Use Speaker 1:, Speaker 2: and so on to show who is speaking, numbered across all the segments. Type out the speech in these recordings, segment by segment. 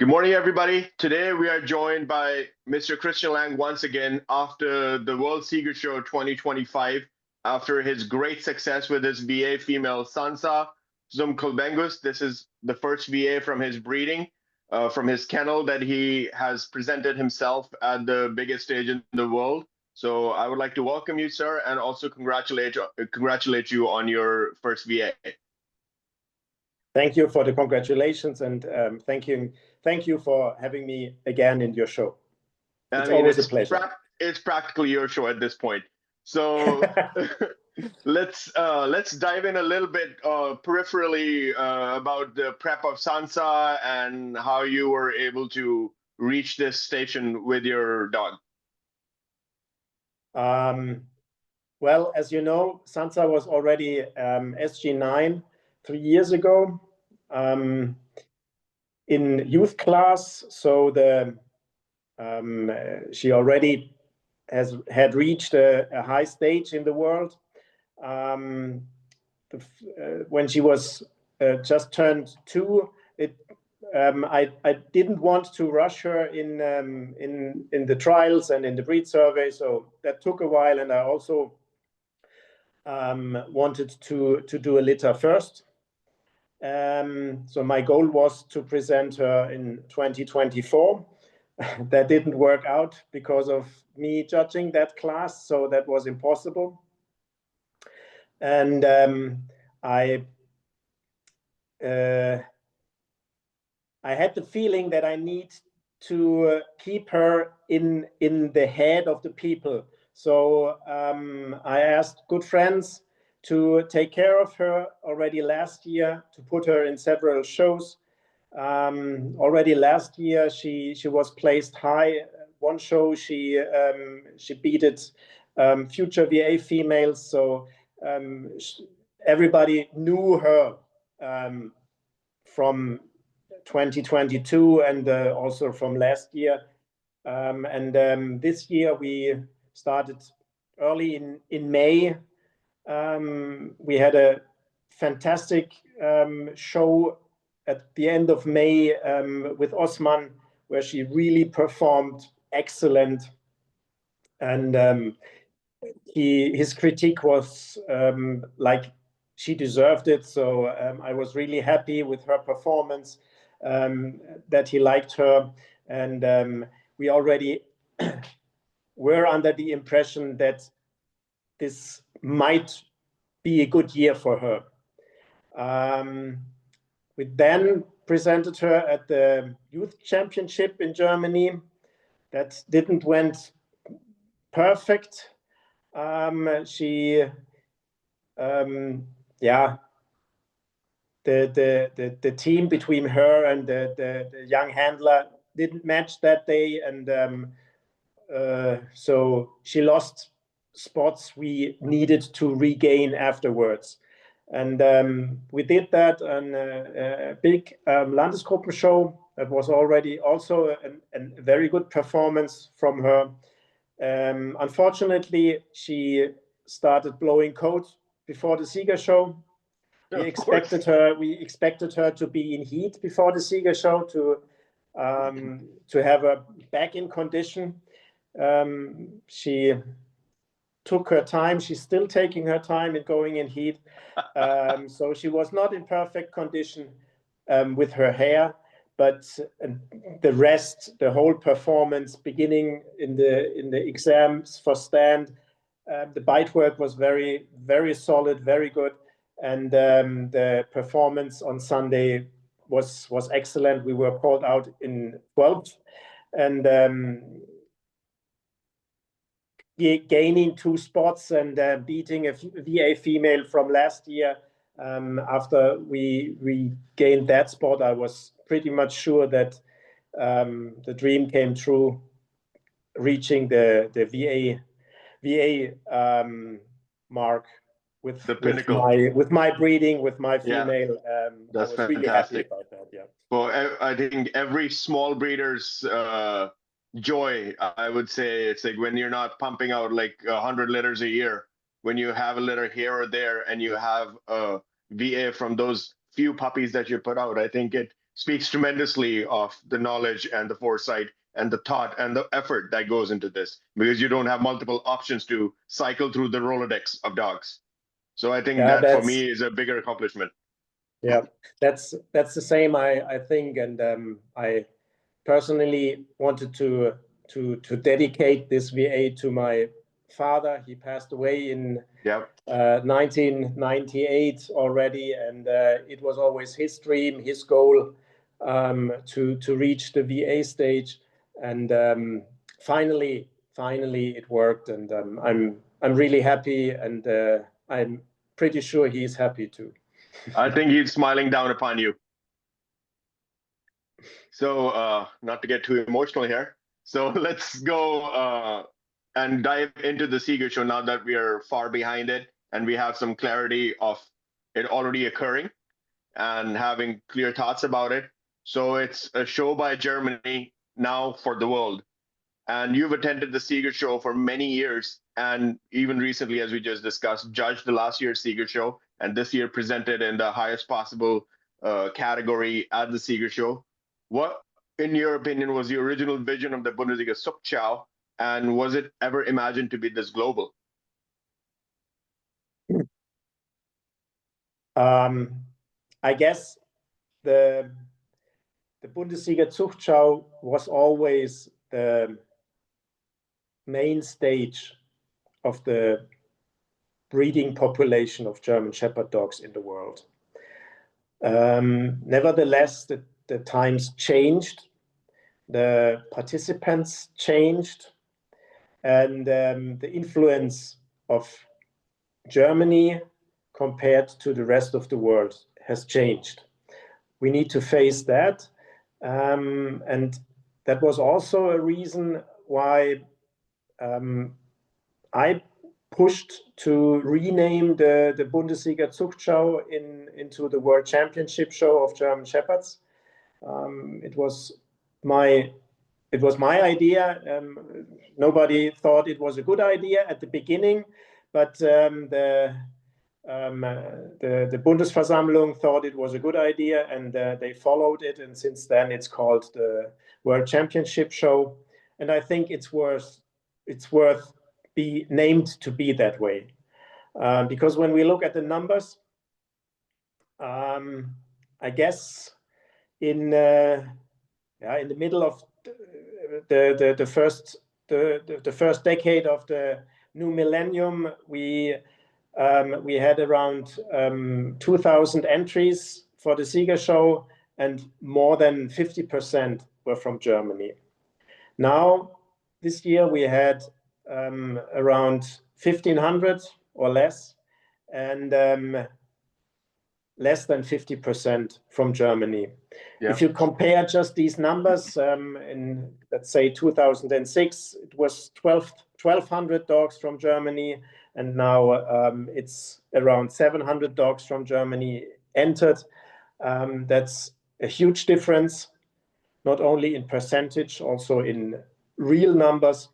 Speaker 1: Good morning, everybody. Today we are joined by Mr. Christian Lang once again after the World Seeger Show 2025, after his great success with his VA female Sansa Zumkulbengus. This is the first VA from his breeding, from his kennel that he has presented himself at the biggest stage in the world. So I would like to welcome you, sir, and also congratulate you on your first VA.
Speaker 2: Thank you for the congratulations, and thank you for having me again in your show. It's always a pleasure.
Speaker 1: It's practically your show at this point. So let's dive in a little bit peripherally about the prep of Sansa and how you were able to reach this station with your dog.
Speaker 2: Well, as you know, Sansa was already SG9 3 years ago in youth class. So she already had reached a high stage in the world. When she was just turned 2, I didn't want to rush her in the trials and in the breed survey, so that took a while, and I also wanted to do a litter first. So my goal was to present her in 2024. That didn't work out because of me judging that class, so that was impossible. And I had the feeling that I need to keep her in the head of the people. So I asked good friends to take care of her already last year, to put her in several shows. Already last year, she was placed high. One show she beated future VA females. So everybody knew her from 2022 and also from last year. This year we started early in May. We had a fantastic show at the end of May with Osman, where she really performed excellent. And his critique was like she deserved it. So I was really happy with her performance, that he liked her. And we already were under the impression that this might be a good year for her. We then presented her at the Youth Championship in Germany. That didn't went perfect. The team between her and the young handler didn't match that day, and so she lost spots we needed to regain afterwards. And we did that on a big Landesgruppen show. That was already also a very good performance from her. Unfortunately, she started blowing coat before the Sieger show. We expected her to be in heat before the Sieger show to have her back in condition. She took her time. She's still taking her time in going in heat. So she was not in perfect condition with her hair, but the rest, the whole performance, beginning in the exams for stand, the bite work was very, very solid, very good. And the performance on Sunday was excellent. We were called out in 12th, and gaining 2 spots and beating a VA female from last year. After we gained that spot, I was pretty much sure that the dream came true, reaching the VA mark with
Speaker 1: the pinnacle,
Speaker 2: with my breeding, with my female.
Speaker 1: That's
Speaker 2: I was
Speaker 1: fantastic.
Speaker 2: really happy about that. Yeah.
Speaker 1: Well, I think every small breeder's joy, I would say, it's like when you're not pumping out like 100 litters a year, when you have a litter here or there, and you have a VA from those few puppies that you put out. I think it speaks tremendously of the knowledge and the foresight and the thought and the effort that goes into this, because you don't have multiple options to cycle through the Rolodex of dogs. So I think
Speaker 2: Yeah,
Speaker 1: that for me is a bigger accomplishment.
Speaker 2: Yeah, that's the same, I think, and I personally wanted to dedicate this VA to my father. He passed away in
Speaker 1: Yep.
Speaker 2: 1998 already, and it was always his dream, his goal, to reach the VA stage, and finally it worked, and I'm really happy, and I'm pretty sure he's happy too.
Speaker 1: I think he's smiling down upon you. So not to get too emotional here. So let's go and dive into the Seeger show now that we are far behind it and we have some clarity of it already occurring and having clear thoughts about it. So it's a show by Germany now for the world. And you've attended the Seeger show for many years, and even recently, as we just discussed, judged the last year's Seeger show, and this year presented in the highest possible category at the Seeger show. What, in your opinion, was the original vision of the Bundesliga Zuchtschau, and was it ever imagined to be this global?
Speaker 2: I guess the Bundesliga Zuchtschau was always the main stage of the breeding population of German Shepherd dogs in the world. Nevertheless, the times changed, the participants changed, and the influence of Germany compared to the rest of the world has changed. We need to face that, and that was also a reason why I pushed to rename the Bundesliga Zuchtschau into the World Championship Show of German Shepherds. It was my idea. Nobody thought it was a good idea at the beginning, but the Bundesversammlung thought it was a good idea, and they followed it. And since then, it's called the World Championship Show. And I think it's worth be named to be that way, because when we look at the numbers, I guess in the middle of the first decade of the new millennium, we had around 2,000 entries for the Sieger show, and more than 50% were from Germany. Now, this year we had around 1,500 or less, and less than 50% from Germany. Yeah. If you compare just these numbers, in, let's say, 2006, it was 1,200 dogs from Germany, and now it's around 700 dogs from Germany entered. That's a huge difference, not only in percentage, also in real numbers.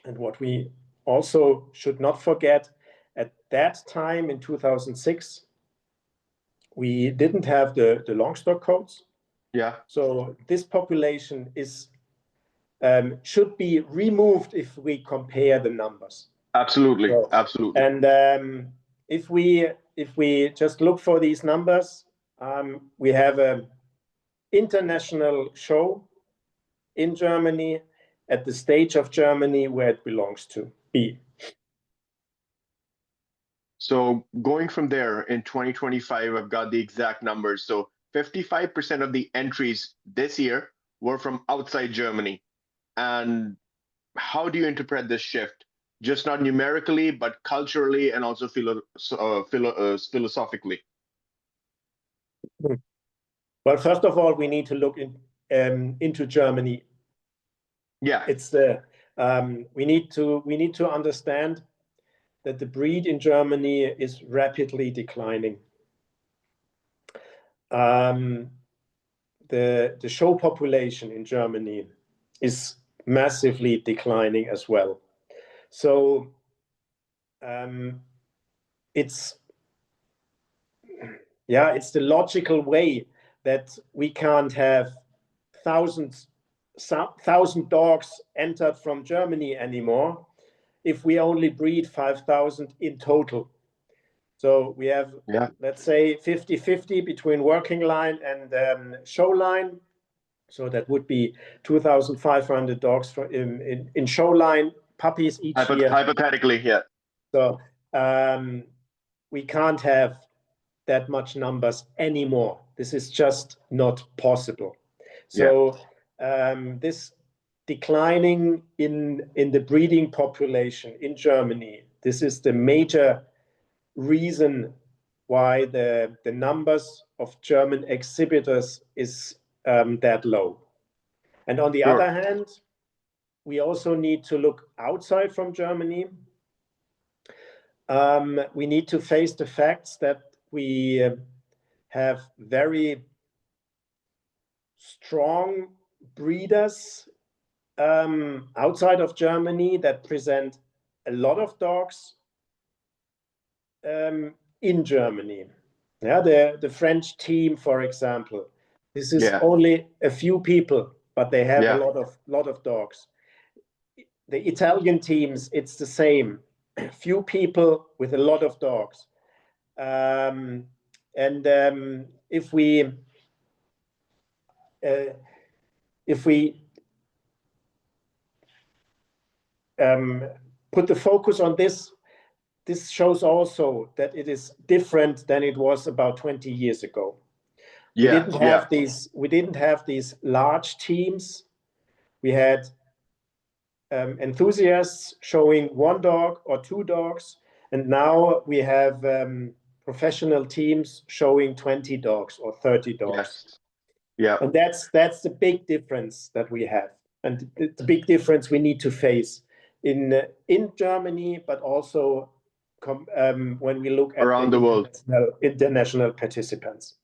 Speaker 2: And what we also should not forget, at that time in 2006, we didn't have the long stock codes.
Speaker 1: Yeah.
Speaker 2: So this population is should be removed if we compare the numbers.
Speaker 1: Absolutely,
Speaker 2: so,
Speaker 1: absolutely.
Speaker 2: And if we just look for these numbers, we have an international show in Germany at the stage of Germany where it belongs to be.
Speaker 1: So going from there in 2025, I've got the exact numbers. So 55% of the entries this year were from outside Germany. And how do you interpret this shift? Just not numerically, but culturally and also philosophically.
Speaker 2: Well, first of all, we need to look into Germany.
Speaker 1: Yeah,
Speaker 2: it's the we need to understand that the breed in Germany is rapidly declining. The show population in Germany is massively declining as well. So it's the logical way that we can't have thousand dogs entered from Germany anymore if we only breed 5,000 in total. So we have, let's say, 50-50 between working line and show line. So that would be 2,500 dogs in show line, puppies each year.
Speaker 1: Hypothetically, yeah.
Speaker 2: So we can't have that much numbers anymore. This is just not possible. So this declining in the breeding population in Germany, this is the major reason why the numbers of German exhibitors is that low. And on the other hand, we also need to look outside from Germany. We need to face the facts that we have very strong breeders outside of Germany that present a lot of dogs in Germany. Yeah, the French team, for example. This is only a few people, but they have a lot of dogs. The Italian teams, it's the same. Few people with a lot of dogs. If we put the focus on this, this shows also that it is different than it was about 20 years ago. We didn't have these large teams. We had enthusiasts showing one dog or two dogs, and now we have professional teams showing 20 dogs or 30 dogs. And that's the big difference that we have, and the big difference we need to face in Germany, but also when we look at
Speaker 1: around the world,
Speaker 2: international participants.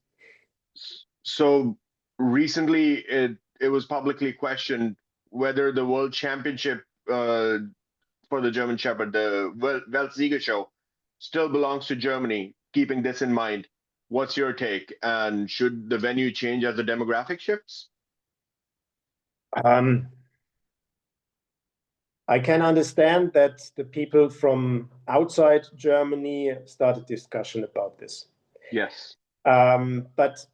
Speaker 1: So recently, it was publicly questioned whether the World Championship for the German Shepherd, the Weltsiegershow, still belongs to Germany. Keeping this in mind, what's your take? And should the venue change as the demographic shifts?
Speaker 2: I can understand that the people from outside Germany started discussion about this.
Speaker 1: Yes.
Speaker 2: But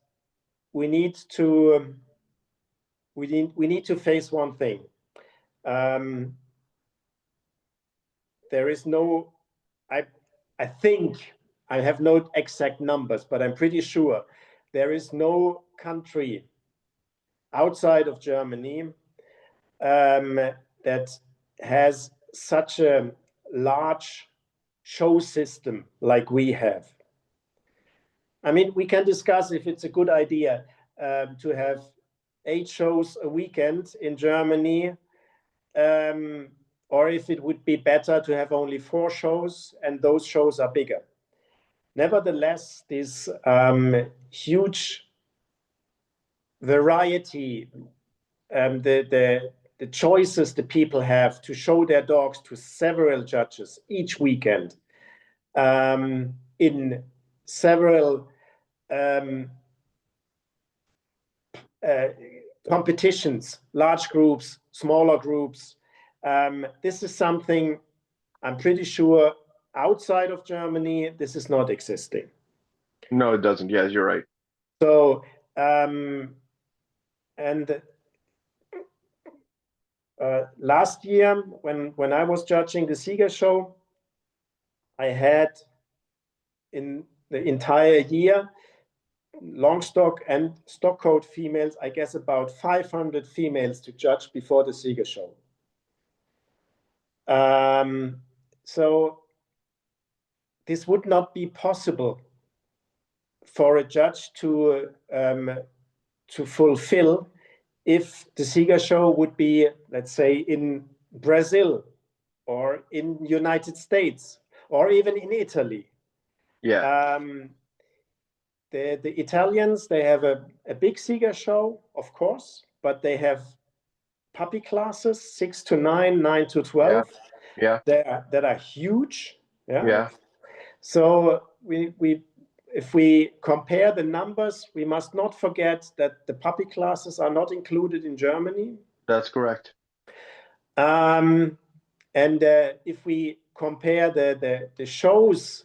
Speaker 2: we need to face one thing. There is no, I think, I have no exact numbers, but I'm pretty sure there is no country outside of Germany that has such a large show system like we have. I mean, we can discuss if it's a good idea to have 8 shows a weekend in Germany, or if it would be better to have only 4 shows and those shows are bigger. Nevertheless, this huge variety, the choices the people have to show their dogs to several judges each weekend in several competitions, large groups, smaller groups. This is something I'm pretty sure outside of Germany, this is not existing.
Speaker 1: No, it doesn't. Yes, you're right.
Speaker 2: So, last year, when I was judging the Sieger show, I had in the entire year, long stock and stock coat females, I guess about 500 females to judge before the Sieger show. So this would not be possible for a judge to fulfill if the Sieger show would be, let's say, in Brazil or in United States or even in Italy.
Speaker 1: Yeah.
Speaker 2: The Italians, they have a big Sieger show, of course, but they have puppy classes, 6 to 9, 9 to 12.
Speaker 1: Yeah.
Speaker 2: That are huge.
Speaker 1: Yeah.
Speaker 2: So we if we compare the numbers, we must not forget that the puppy classes are not included in Germany.
Speaker 1: That's correct.
Speaker 2: And if we compare the shows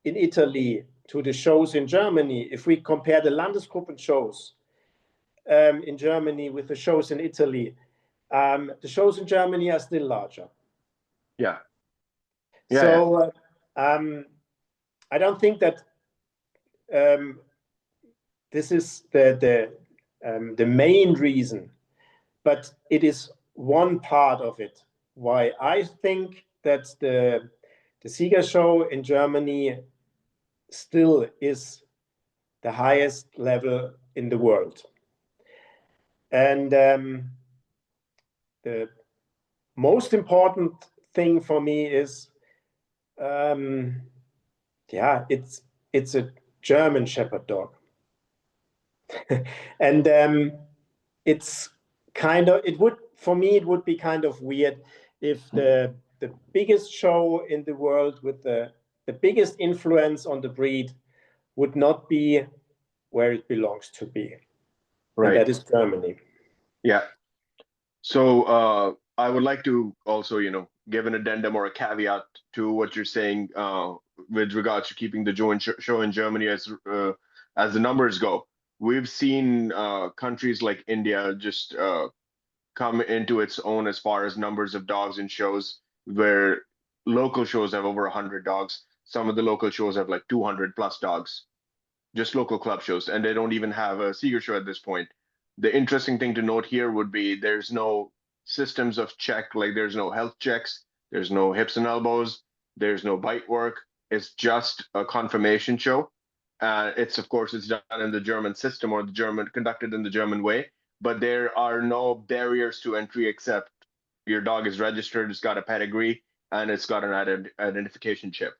Speaker 2: in Italy to the shows in Germany, if we compare the Landesgruppen shows in Germany with the shows in Italy, the shows in Germany are still larger.
Speaker 1: Yeah.
Speaker 2: So I don't think that this is the main reason, but it is one part of it. Why I think that the Sieger show in Germany still is the highest level in the world. And the most important thing for me is, it's a German Shepherd dog. And it's kind of, for me, it would be kind of weird if the biggest show in the world with the biggest influence on the breed would not be where it belongs to be.
Speaker 1: Right.
Speaker 2: And that is Germany.
Speaker 1: Yeah. So I would like to also, give an addendum or a caveat to what you're saying with regards to keeping the show in Germany as the numbers go. We've seen countries like India just come into its own as far as numbers of dogs in shows, where local shows have over 100 dogs. Some of the local shows have like 200 plus dogs, just local club shows, and they don't even have a Sieger show at this point. The interesting thing to note here would be there's no systems of check, like there's no health checks, there's no hips and elbows, there's no bite work. It's just a confirmation show. Of course, it's done in the German system or conducted in the German way, but there are no barriers to entry except your dog is registered, it's got a pedigree, and it's got an identification chip.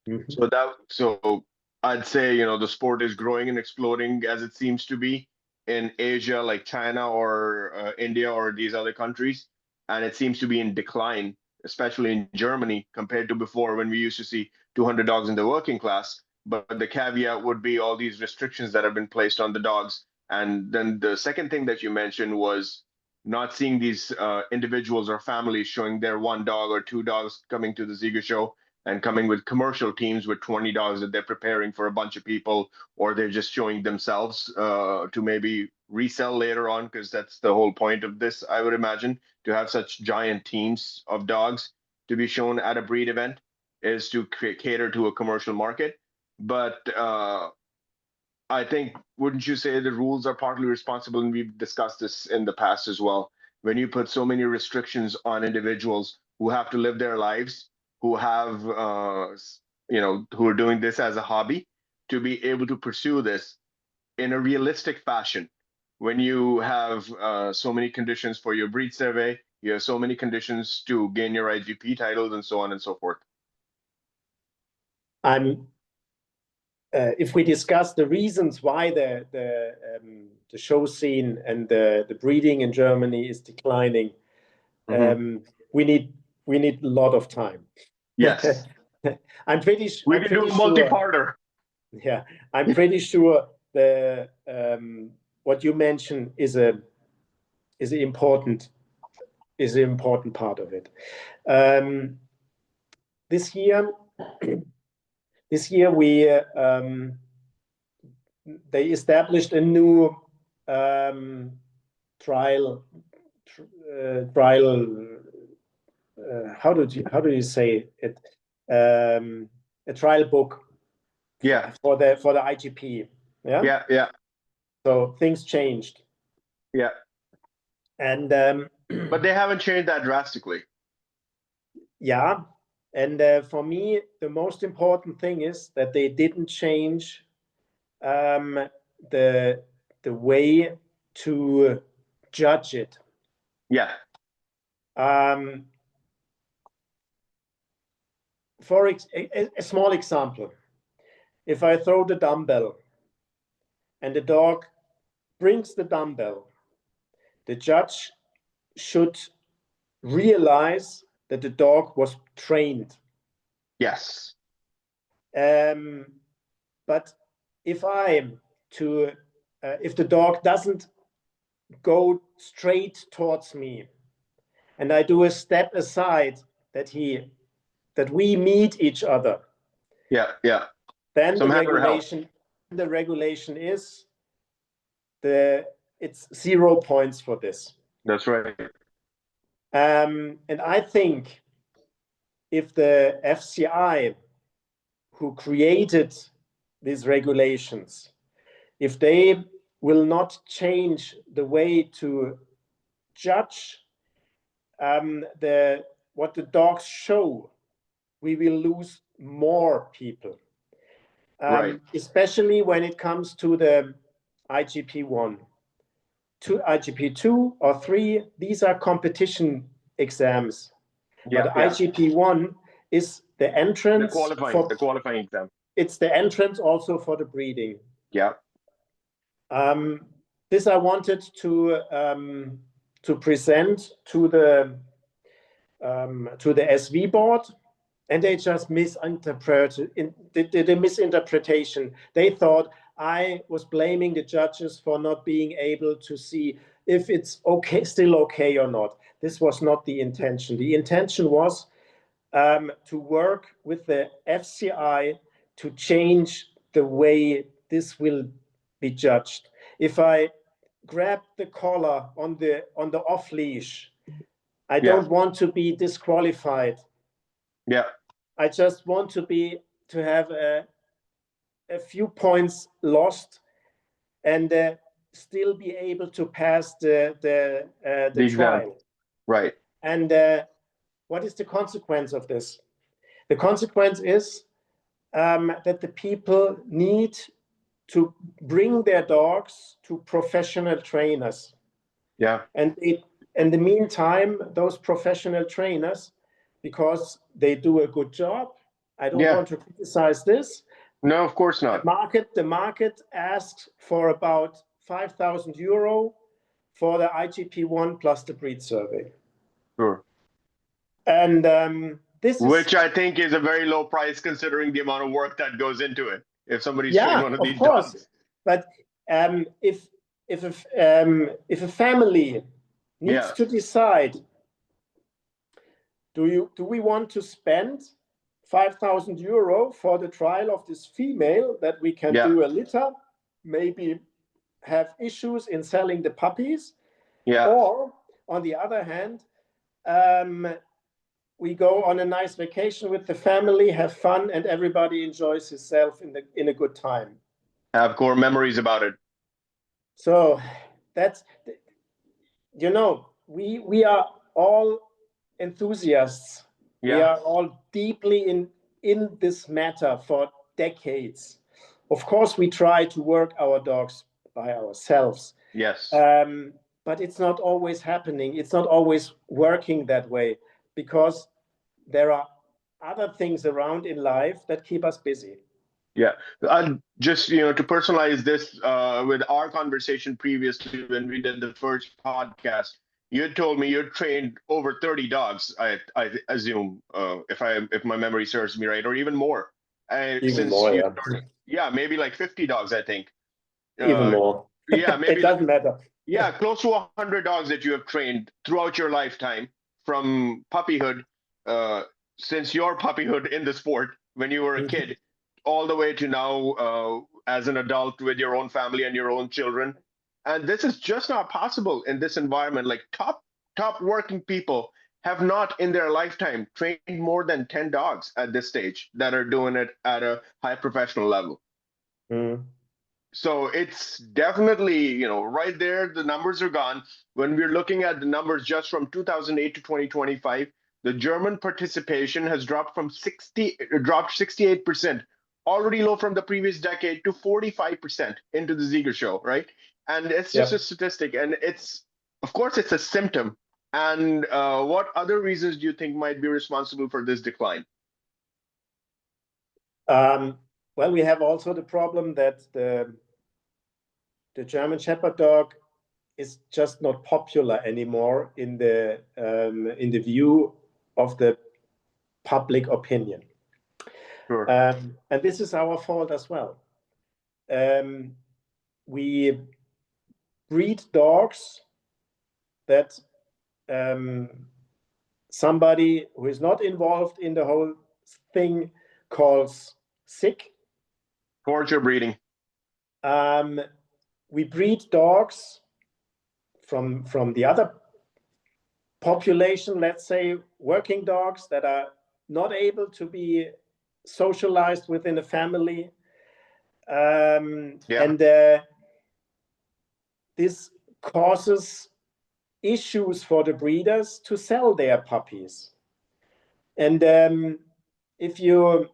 Speaker 2: Mm-hmm.
Speaker 1: So I'd say, the sport is growing and exploding as it seems to be in Asia, like China or India or these other countries. And it seems to be in decline, especially in Germany compared to before when we used to see 200 dogs in the working class. But the caveat would be all these restrictions that have been placed on the dogs. And then the second thing that you mentioned was not seeing these individuals or families showing their one dog or two dogs coming to the Sieger show and coming with commercial teams with 20 dogs that they're preparing for a bunch of people, or they're just showing themselves to maybe resell later on, because that's the whole point of this, I would imagine, to have such giant teams of dogs to be shown at a breed event is to cater to a commercial market. But I think, wouldn't you say the rules are partly responsible? And we've discussed this in the past as well. When you put so many restrictions on individuals who have to live their lives, who have, who are doing this as a hobby, to be able to pursue this in a realistic fashion. When you have so many conditions for your breed survey, you have so many conditions to gain your IGP titles and so on and so forth.
Speaker 2: If we discuss the reasons why the show scene and the breeding in Germany is declining, we need a lot of time.
Speaker 1: Yes.
Speaker 2: I'm pretty sure.
Speaker 1: We can do a multi-parter.
Speaker 2: Yeah, I'm pretty sure the what you mentioned is an important part of it. This year we they established a new trial. How do you say it? A trial book.
Speaker 1: Yeah.
Speaker 2: For the IGP. Yeah.
Speaker 1: Yeah.
Speaker 2: So things changed.
Speaker 1: Yeah.
Speaker 2: And
Speaker 1: but they haven't changed that drastically.
Speaker 2: Yeah. And for me, the most important thing is that they didn't change the way to judge it.
Speaker 1: Yeah.
Speaker 2: For a small example, if I throw the dumbbell and the dog brings the dumbbell, the judge should realize that the dog was trained.
Speaker 1: Yes.
Speaker 2: But if the dog doesn't go straight towards me, and I do a step aside that we meet each other,
Speaker 1: Some
Speaker 2: then the regulation is it's 0 points for this.
Speaker 1: That's right.
Speaker 2: And I think if the FCI, who created these regulations, if they will not change the way to judge what the dogs show, we will lose more people.
Speaker 1: Right.
Speaker 2: Especially when it comes to the IGP1. To IGP2 or 3, these are competition exams. But IGP1 is the entrance
Speaker 1: the qualifying exam.
Speaker 2: It's the entrance also for the breeding.
Speaker 1: Yeah.
Speaker 2: This I wanted to present to the SV board, and they just misinterpreted the misinterpretation. They thought I was blaming the judges for not being able to see if it's still okay or not. This was not the intention. The intention was to work with the FCI to change the way this will be judged. If I grab the collar on the off leash, I don't want to be disqualified.
Speaker 1: Yeah.
Speaker 2: I just want to have a few points lost and still be able to pass the trial.
Speaker 1: Right.
Speaker 2: And what is the consequence of this? The consequence is that the people need to bring their dogs to professional trainers.
Speaker 1: Yeah.
Speaker 2: And in the meantime, those professional trainers, because they do a good job, I don't want to criticize this.
Speaker 1: No, of course not.
Speaker 2: The market asks for about €5,000 for the IGP1 plus the breed survey.
Speaker 1: Sure.
Speaker 2: And
Speaker 1: which I think is a very low price considering the amount of work that goes into it. If somebody's trained one of these dogs.
Speaker 2: But if a family needs to decide, do we want to spend €5,000 for the trial of this female that we can do a litter, maybe have issues in selling the puppies, or on the other hand, we go on a nice vacation with the family, have fun, and everybody enjoys himself in a good time.
Speaker 1: Have core memories about it.
Speaker 2: So that's, we are all enthusiasts. We are all deeply in this matter for decades. Of course, we try to work our dogs by ourselves.
Speaker 1: Yes.
Speaker 2: But it's not always happening. It's not always working that way, because there are other things around in life that keep us busy.
Speaker 1: Yeah, just to personalize this with our conversation previously when we did the first podcast, you had told me you trained over 30 dogs. I assume, if my memory serves me right, or even more.
Speaker 2: Even more,
Speaker 1: maybe like 50 dogs, I think.
Speaker 2: Even more.
Speaker 1: Yeah, maybe
Speaker 2: it doesn't matter.
Speaker 1: Yeah, close to 100 dogs that you have trained throughout your lifetime, from puppyhood, since your puppyhood in the sport when you were a kid, all the way to now as an adult with your own family and your own children. And this is just not possible in this environment. Like top working people have not in their lifetime trained more than 10 dogs at this stage that are doing it at a high professional level. So it's definitely, right there, the numbers are gone. When we're looking at the numbers just from 2008 to 2025, the German participation has dropped 68%, already low from the previous decade, to 45% into the Sieger show, right? And it's just a statistic, and of course, it's a symptom. And what other reasons do you think might be responsible for this decline?
Speaker 2: Well, we have also the problem that the German Shepherd dog is just not popular anymore in the view of the public opinion.
Speaker 1: Sure.
Speaker 2: And this is our fault as well. we breed dogs that somebody who is not involved in the whole thing calls sick.
Speaker 1: Torture breeding.
Speaker 2: We breed dogs from the other population, let's say working dogs that are not able to be socialized within a family. And this causes issues for the breeders to sell their puppies. And if you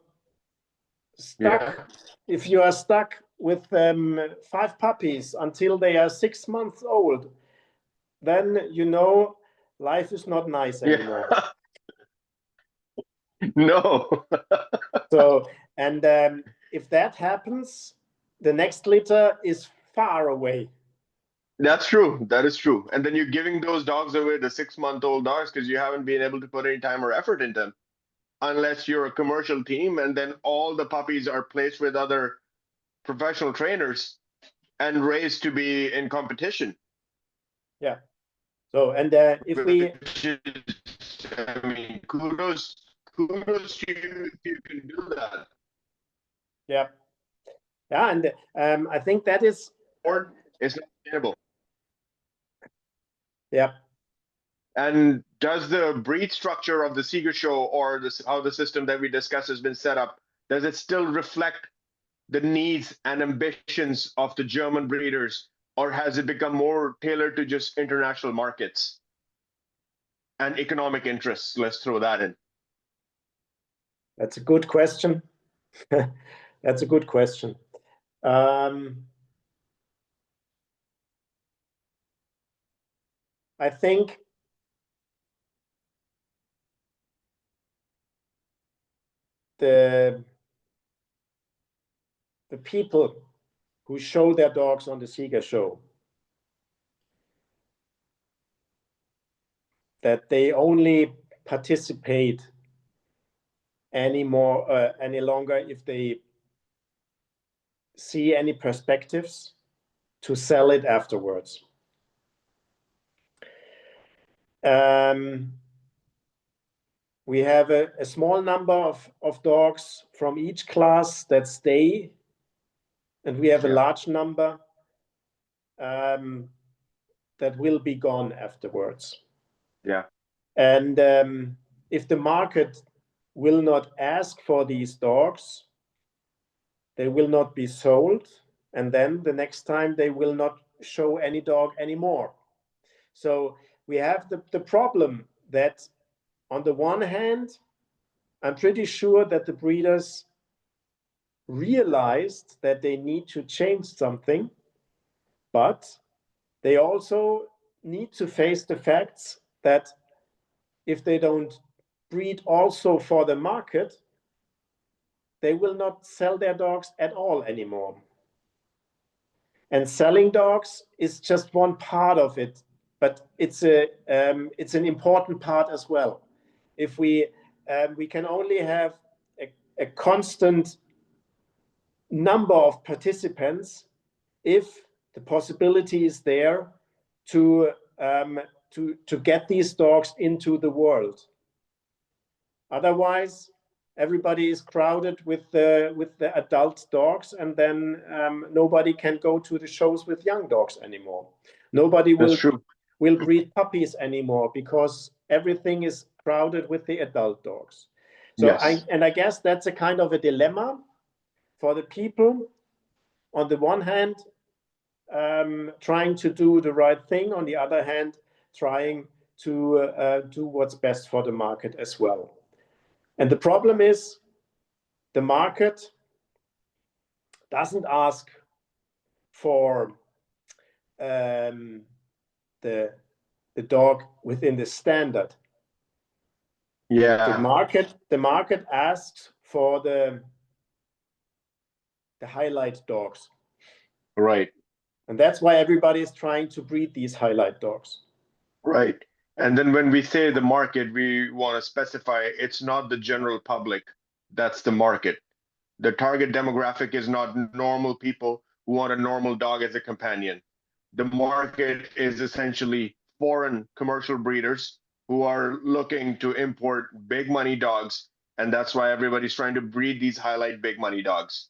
Speaker 2: are stuck with 5 puppies until they are 6 months old, then you know life is not nice anymore.
Speaker 1: No.
Speaker 2: So, and if that happens, the next litter is far away.
Speaker 1: That's true. That is true. And then you're giving those dogs away, the 6-month-old dogs, because you haven't been able to put any time or effort into them, unless you're a commercial team, and then all the puppies are placed with other professional trainers and raised to be in competition.
Speaker 2: Yeah. So, and if we,
Speaker 1: I mean, kudos to you if you can do that.
Speaker 2: Yeah. Yeah, and I think that is,
Speaker 1: or it's not sustainable.
Speaker 2: Yeah.
Speaker 1: And does the breed structure of the Seeger show, or how the system that we discussed has been set up, does it still reflect the needs and ambitions of the German breeders, or has it become more tailored to just international markets and economic interests? Let's throw that in.
Speaker 2: That's a good question. That's a good question. I think the people who show their dogs on the Seeger show, that they only participate any longer if they see any perspectives to sell it afterwards. We have a small number of dogs from each class that stay, and we have a large number that will be gone afterwards.
Speaker 1: Yeah.
Speaker 2: And if the market will not ask for these dogs, they will not be sold, and then the next time they will not show any dog anymore. So we have the problem that on the one hand, I'm pretty sure that the breeders realized that they need to change something, but they also need to face the facts that if they don't breed also for the market, they will not sell their dogs at all anymore. And selling dogs is just one part of it, but it's an important part as well. If we can only have a constant number of participants if the possibility is there to get these dogs into the world. Otherwise, everybody is crowded with the adult dogs, and then nobody can go to the shows with young dogs anymore. Nobody will breed puppies anymore because everything is crowded with the adult dogs. So
Speaker 1: yes.
Speaker 2: I guess that's a kind of a dilemma for the people. On the one hand, trying to do the right thing. On the other hand, trying to do what's best for the market as well. And the problem is the market doesn't ask for the dog within the standard.
Speaker 1: Yeah.
Speaker 2: The market asks for the highlight dogs.
Speaker 1: Right.
Speaker 2: And that's why everybody is trying to breed these highlight dogs.
Speaker 1: Right. And then when we say the market, we want to specify it's not the general public. That's the market. The target demographic is not normal people who want a normal dog as a companion. The market is essentially foreign commercial breeders who are looking to import big money dogs, and that's why everybody's trying to breed these highlight big money dogs,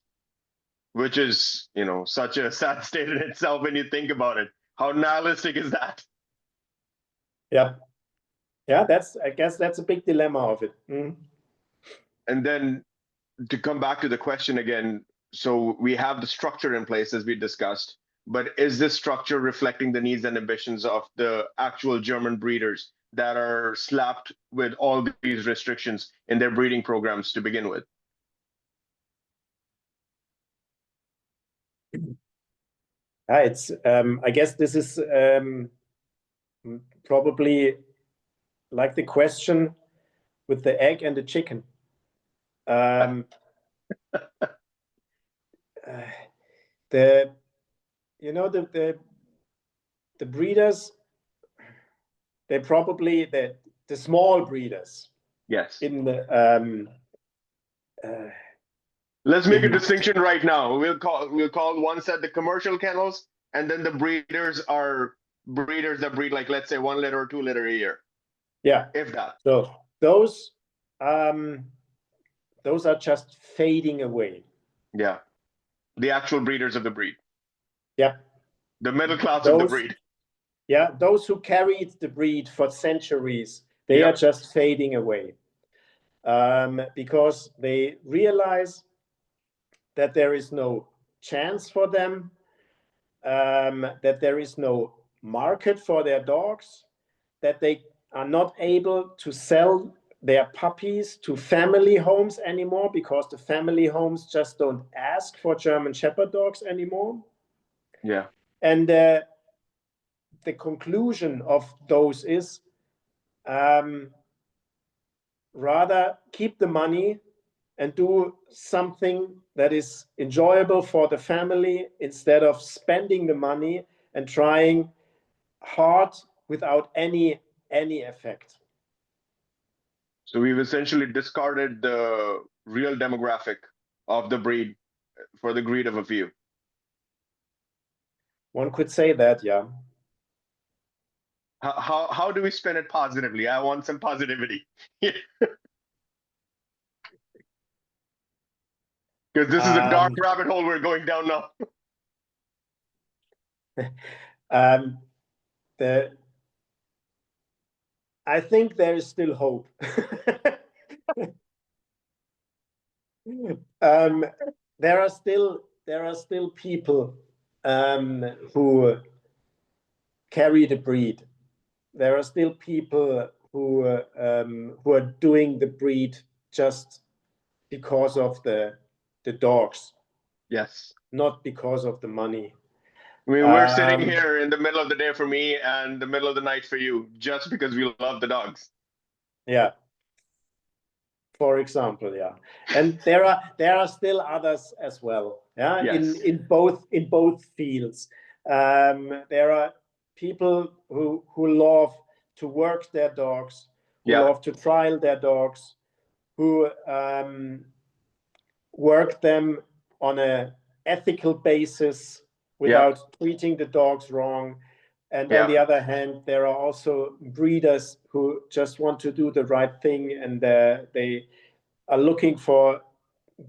Speaker 1: which is, such a sad state in itself when you think about it. How nihilistic is that?
Speaker 2: Yeah. Yeah, I guess that's a big dilemma of it.
Speaker 1: And then to come back to the question again, so we have the structure in place as we discussed, but is this structure reflecting the needs and ambitions of the actual German breeders that are slapped with all these restrictions in their breeding programs to begin with?
Speaker 2: I guess this is probably like the question with the egg and the chicken. The breeders, they probably the small breeders.
Speaker 1: Yes.
Speaker 2: In the
Speaker 1: let's make a distinction right now. We'll call one set the commercial kennels, and then the breeders are breeders that breed, like, let's say 1 liter or 2 liter a year.
Speaker 2: Yeah.
Speaker 1: If that.
Speaker 2: So those are just fading away.
Speaker 1: Yeah. The actual breeders of the breed.
Speaker 2: Yeah.
Speaker 1: The middle class of the breed.
Speaker 2: Yeah, those who carried the breed for centuries, they are just fading away. Because they realize that there is no chance for them, that there is no market for their dogs, that they are not able to sell their puppies to family homes anymore because the family homes just don't ask for German Shepherd dogs anymore.
Speaker 1: Yeah.
Speaker 2: And the conclusion of those is rather keep the money and do something that is enjoyable for the family instead of spending the money and trying hard without any effect.
Speaker 1: So we've essentially discarded the real demographic of the breed for the greed of a few.
Speaker 2: One could say that, yeah.
Speaker 1: How do we spin it positively? I want some positivity. Because this is a dark rabbit hole we're going down now.
Speaker 2: I think there is still hope. There are still people who carry the breed. There are still people who are doing the breed just because of the dogs.
Speaker 1: Yes.
Speaker 2: Not because of the money.
Speaker 1: I mean, we're sitting here in the middle of the day for me and the middle of the night for you, just because we love the dogs.
Speaker 2: Yeah. For example, yeah. And there are still others as well. Yeah.
Speaker 1: Yes.
Speaker 2: In both fields. There are people who love to work their dogs, who love to trial their dogs, who work them on an ethical basis without treating the dogs wrong. And on the other hand, there are also breeders who just want to do the right thing, and they are looking for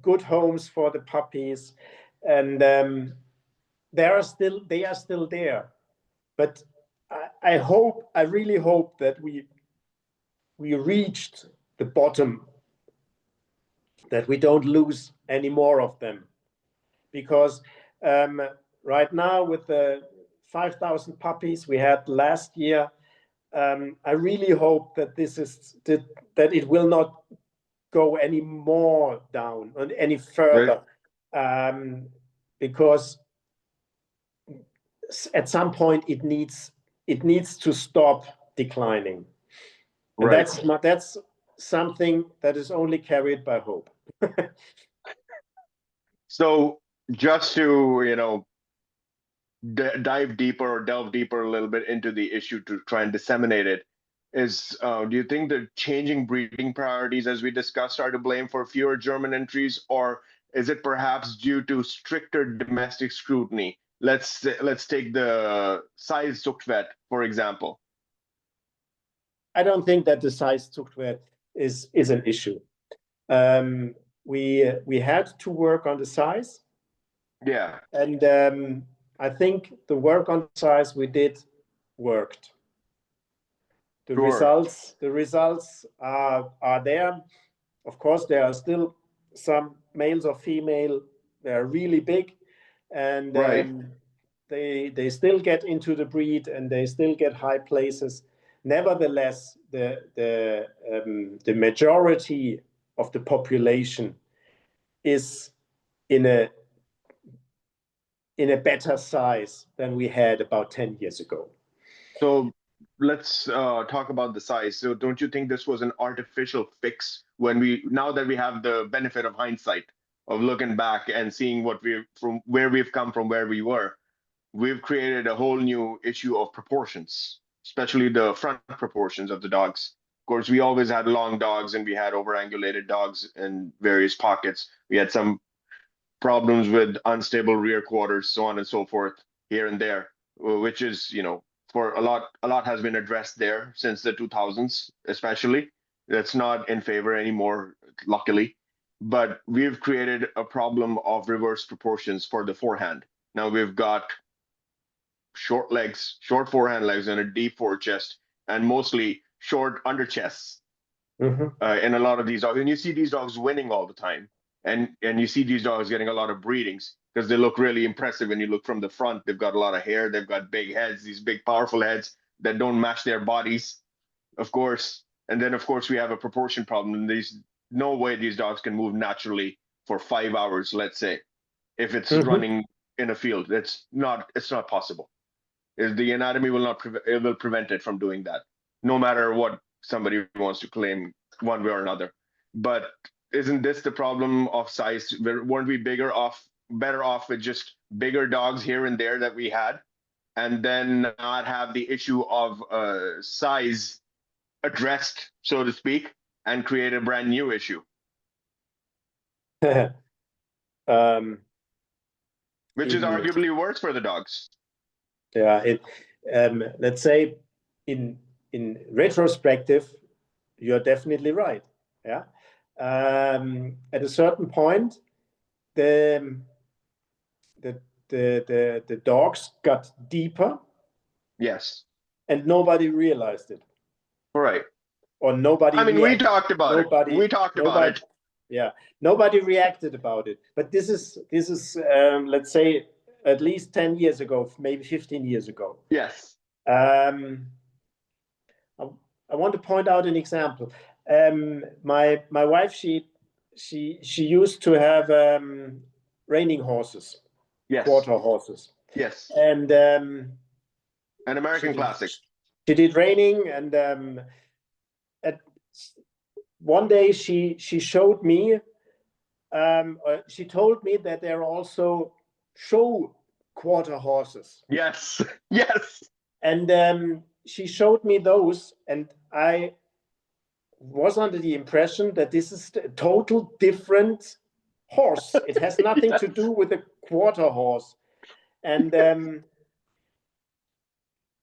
Speaker 2: good homes for the puppies. And they are still there. But I really hope that we reached the bottom, that we don't lose any more of them. Because right now, with the 5,000 puppies we had last year, I really hope that that it will not go any more down and any further, because at some point it needs to stop declining. And that's something that is only carried by hope.
Speaker 1: So just to dive deeper or delve deeper a little bit into the issue to try and disseminate it, is do you think the changing breeding priorities, as we discussed, are to blame for fewer German entries, or Is it perhaps due to stricter domestic scrutiny? Let's take the size Zuchtwert, for example.
Speaker 2: I don't think that the size Zuchtwert is an issue. We had to work on the size.
Speaker 1: Yeah.
Speaker 2: And I think the work on the size we did worked. The results are there. Of course, there are still some males or female that are really big, and they still get into the breed and they still get high places. Nevertheless, the majority of the population is in a better size than we had about 10 years ago.
Speaker 1: So let's talk about the size. So don't you think this was an artificial fix now that we have the benefit of hindsight of looking back and seeing from where we've come from where we were? We've created a whole new issue of proportions, especially the front proportions of the dogs. Of course, we always had long dogs and we had overangulated dogs in various pockets. We had some problems with unstable rear quarters, so on and so forth, here and there, which is, for a lot has been addressed there since the 2000s, especially. That's not in favor anymore, luckily. But we've created a problem of reverse proportions for the forehand. Now we've got short legs, short forehand legs, and a deep forechest, and mostly short under chests. In a lot of these dogs, and you see these dogs winning all the time, and you see these dogs getting a lot of breedings because they look really impressive when you look from the front. They've got a lot of hair, they've got big heads, these big powerful heads that don't match their bodies, of course. And then of course we have a proportion problem, and there's no way these dogs can move naturally for 5 hours, let's say, if it's running in a field. It's not possible. The anatomy will prevent it from doing that, no matter what somebody wants to claim one way or another. But isn't this the problem of size? Weren't we better off with just bigger dogs here and there that we had, and then not have the issue of size addressed, so to speak, and create a brand new issue? Which is arguably worse for the dogs.
Speaker 2: Yeah, let's say in retrospective, you're definitely right. Yeah, at a certain point, the dogs got deeper.
Speaker 1: Yes.
Speaker 2: And nobody realized it.
Speaker 1: Right.
Speaker 2: Or nobody.
Speaker 1: I mean, we talked about it. We talked about it.
Speaker 2: Yeah, nobody reacted about it. But this is let's say at least 10 years ago, maybe 15 years ago.
Speaker 1: Yes.
Speaker 2: I want to point out an example. My wife, she used to have reining horses,
Speaker 1: yes,
Speaker 2: quarter horses.
Speaker 1: Yes.
Speaker 2: And
Speaker 1: an American classic.
Speaker 2: She did reining, and at one day she showed me. She told me that there are also show quarter horses.
Speaker 1: Yes. Yes.
Speaker 2: And she showed me those, and I was under the impression that this is a total different horse. It has nothing to do with a quarter horse. And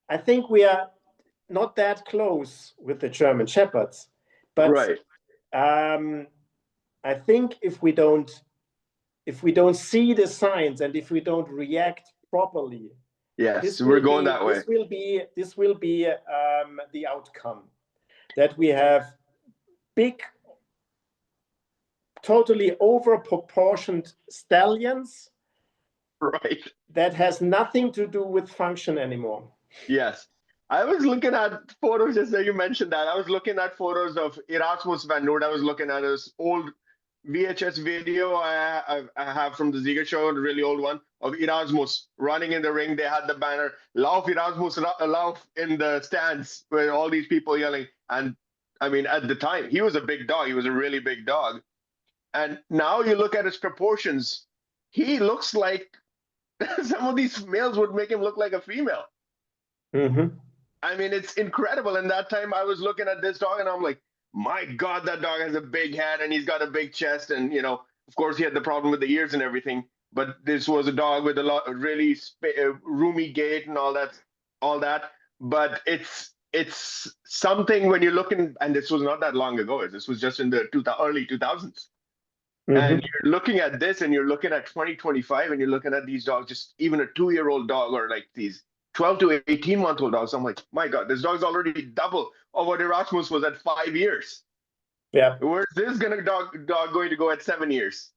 Speaker 2: I think we are not that close with the German Shepherds. But
Speaker 1: right.
Speaker 2: I think if we don't see the signs and if we don't react properly,
Speaker 1: yes, we're going that way.
Speaker 2: This will be the outcome, that we have big, totally over-proportioned stallions.
Speaker 1: Right.
Speaker 2: That has nothing to do with function anymore.
Speaker 1: Yes. I was looking at photos, just that you mentioned that. I was looking at photos of Erasmus van Noord. I was looking at his old VHS video I have from the Ziegler show, the really old one, of Erasmus running in the ring. They had the banner, Lauf Erasmus, Lauf, in the stands, with all these people yelling. And I mean, at the time, he was a big dog. He was a really big dog. And now you look at his proportions, he looks like some of these males would make him look like a female. I mean, it's incredible. And that time I was looking at this dog and I'm like, my God, that dog has a big head and he's got a big chest. And, Of course, he had the problem with the ears and everything, but this was a dog with a lot really roomy gait and all that. But it's something when you're looking, and this was not that long ago. This was just in the early 2000s. And you're looking at this, and you're looking at 2025, and you're looking at these dogs, just even a 2-year-old dog, or like these 12 to 18-month-old dogs. I'm like, my God, this dog's already double of what Erasmus was at 5 years.
Speaker 2: Yeah.
Speaker 1: Where's this dog going to go at 7 years?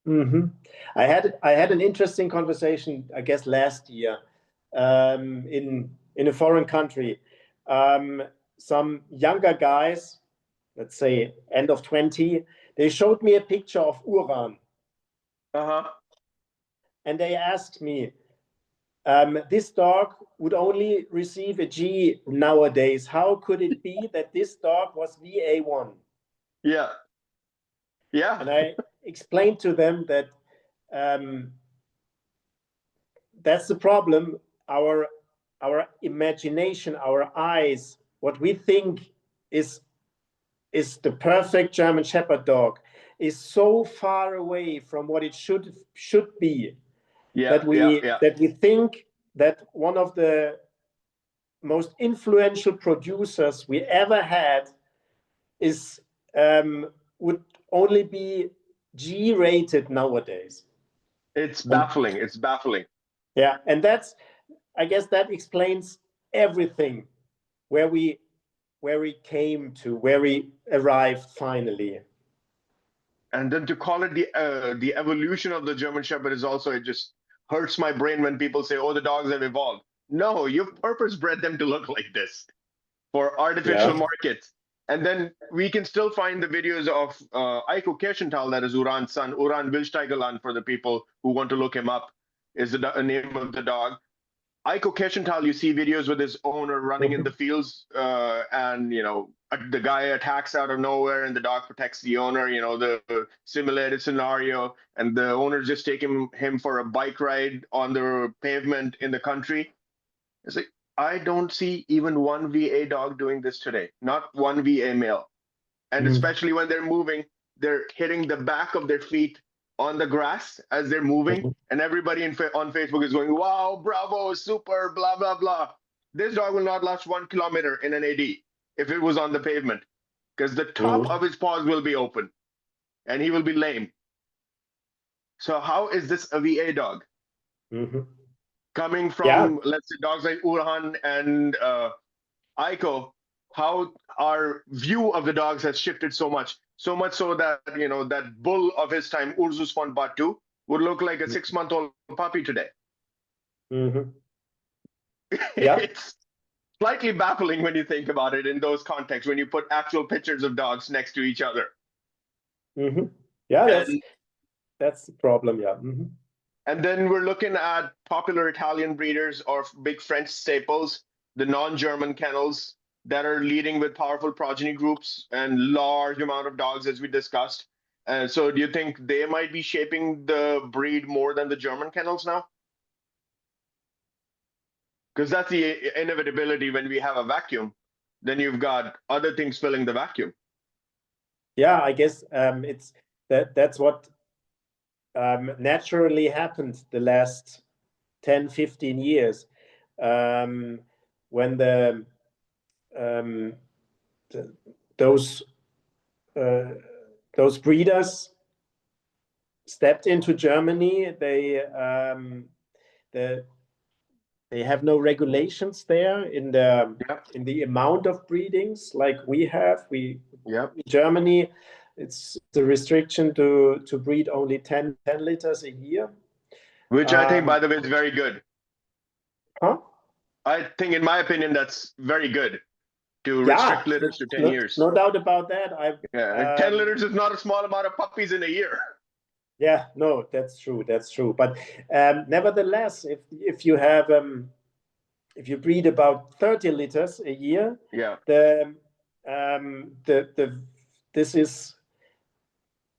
Speaker 2: I had an interesting conversation, I guess, last year in a foreign country. Some younger guys, let's say end of 20, they showed me a picture of Uran. And they asked me, this dog would only receive a G nowadays. How could it be that this dog was VA1?
Speaker 1: Yeah. Yeah.
Speaker 2: And I explained to them that that's the problem. Our imagination, our eyes, what we think is the perfect German Shepherd dog is so far away from what it should be, that we think that one of the most influential producers we ever had is would only be G rated nowadays.
Speaker 1: It's baffling. It's baffling.
Speaker 2: Yeah, and I guess that explains everything where we came to, where we arrived finally.
Speaker 1: And then to call it the evolution of the German Shepherd is also, it just hurts my brain when people say, oh, the dogs have evolved. No, you've purpose bred them to look like this for artificial markets. And then we can still find the videos of Eiko Kirchenthal, that is Uran's son, Uran Wildsteigerland, for the people who want to look him up, is the name of the dog. Eiko Kirchenthal, you see videos with his owner running in the fields, and the guy attacks out of nowhere, and the dog protects the owner. The simulated scenario, and the owner's just taking him for a bike ride on the pavement in the country. It's like, I don't see even one VA dog doing this today, not one VA male. And especially when they're moving, they're hitting the back of their feet on the grass as they're moving. And everybody on Facebook is going, wow, bravo, super, blah, blah, blah. This dog will not last 1 kilometer in an AD if it was on the pavement, because the top of his paws will be open and he will be lame. So how is this a VA dog? Coming from, let's say, dogs like Urhan and Eiko, how our view of the dogs has shifted so much so that, that bull of his time, Ursus von Batu, would look like a 6-month-old puppy today. It's slightly baffling when you think about it in those contexts, when you put actual pictures of dogs next to each other.
Speaker 2: Yeah, that's the problem,
Speaker 1: And then we're looking at popular Italian breeders or big French staples, the non-German kennels that are leading with powerful progeny groups and large amount of dogs, as we discussed. So do you think they might be shaping the breed more than the German kennels now? Because that's the inevitability when we have a vacuum. Then you've got other things filling the vacuum.
Speaker 2: Yeah, I guess that's what naturally happened the last 10, 15 years, when those breeders stepped into Germany. They have no regulations there in the amount of breedings like we have. In Germany, it's the restriction to breed only 10 litters a year.
Speaker 1: Which I think, by the way, is very good.
Speaker 2: Huh?
Speaker 1: I think, in my opinion, that's very good to restrict litters to 10 years.
Speaker 2: No doubt about that.
Speaker 1: 10 litters is not a small amount of puppies in a year.
Speaker 2: Yeah, no, that's true. That's true. But nevertheless, if you have if you breed about 30 liters a year, this is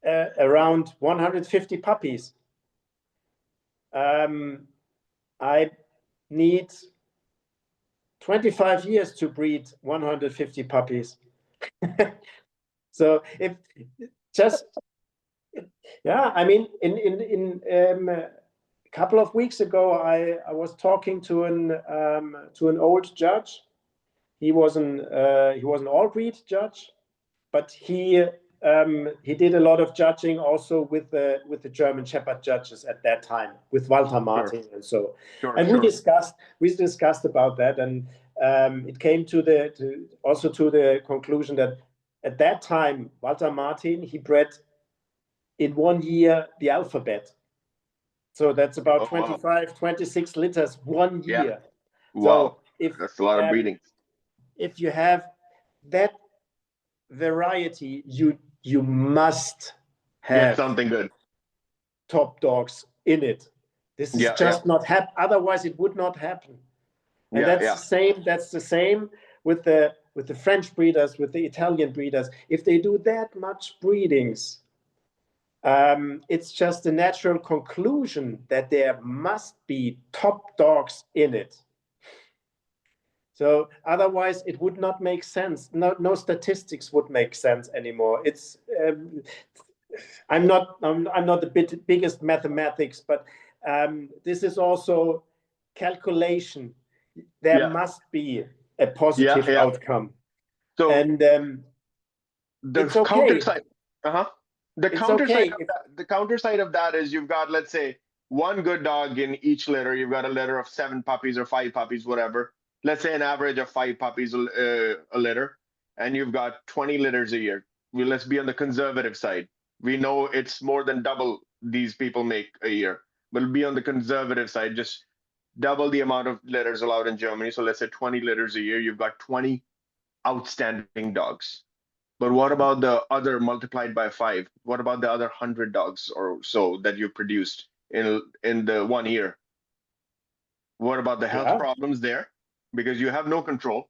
Speaker 2: around 150 puppies. I need 25 years to breed 150 puppies. So Yeah, I mean, a couple of weeks ago, I was talking to an old judge. He was an all breed judge, but he did a lot of judging also with the German Shepherd judges at that time, with Walter Martin and so.
Speaker 1: Sure,
Speaker 2: And
Speaker 1: sure.
Speaker 2: we discussed about that, and it came to the conclusion that at that time Walter Martin, he bred in 1 year the alphabet. So that's about
Speaker 1: Oh, wow.
Speaker 2: 25, 26 litters 1
Speaker 1: Yeah.
Speaker 2: year.
Speaker 1: Wow.
Speaker 2: So if
Speaker 1: That's a lot of breeding.
Speaker 2: if you have that variety, you must
Speaker 1: Get
Speaker 2: have
Speaker 1: something good.
Speaker 2: top dogs in it. This is
Speaker 1: Yeah,
Speaker 2: just not happen. Otherwise, it would not happen. And
Speaker 1: yeah, yeah.
Speaker 2: That's the same with the French breeders, with the Italian breeders. If they do that much breedings, it's just a natural conclusion that there must be top dogs in it. So otherwise, it would not make sense. No statistics would make sense anymore. It's I'm not the biggest mathematics, but this is also calculation. There
Speaker 1: Yeah,
Speaker 2: must be a
Speaker 1: yeah,
Speaker 2: positive
Speaker 1: yeah.
Speaker 2: outcome,
Speaker 1: So
Speaker 2: and
Speaker 1: the
Speaker 2: it's okay.
Speaker 1: counter side, uh-huh. The
Speaker 2: It's
Speaker 1: counter side
Speaker 2: okay.
Speaker 1: of that, the counter side of that is you've got, let's say, one good dog in each litter. You've got a litter of 7 puppies or 5 puppies, whatever. Let's say an average of 5 puppies a litter, and you've got 20 litters a year. Let's be on the conservative side. We know it's more than double these people make a year, but be on the conservative side. Just double the amount of litters allowed in Germany. So let's say 20 litters a year. You've got 20 outstanding dogs. But what about the other multiplied by 5? What about the other 100 dogs or so that you produced in the 1 year? What about the health
Speaker 2: Yeah.
Speaker 1: problems there? Because you have no control.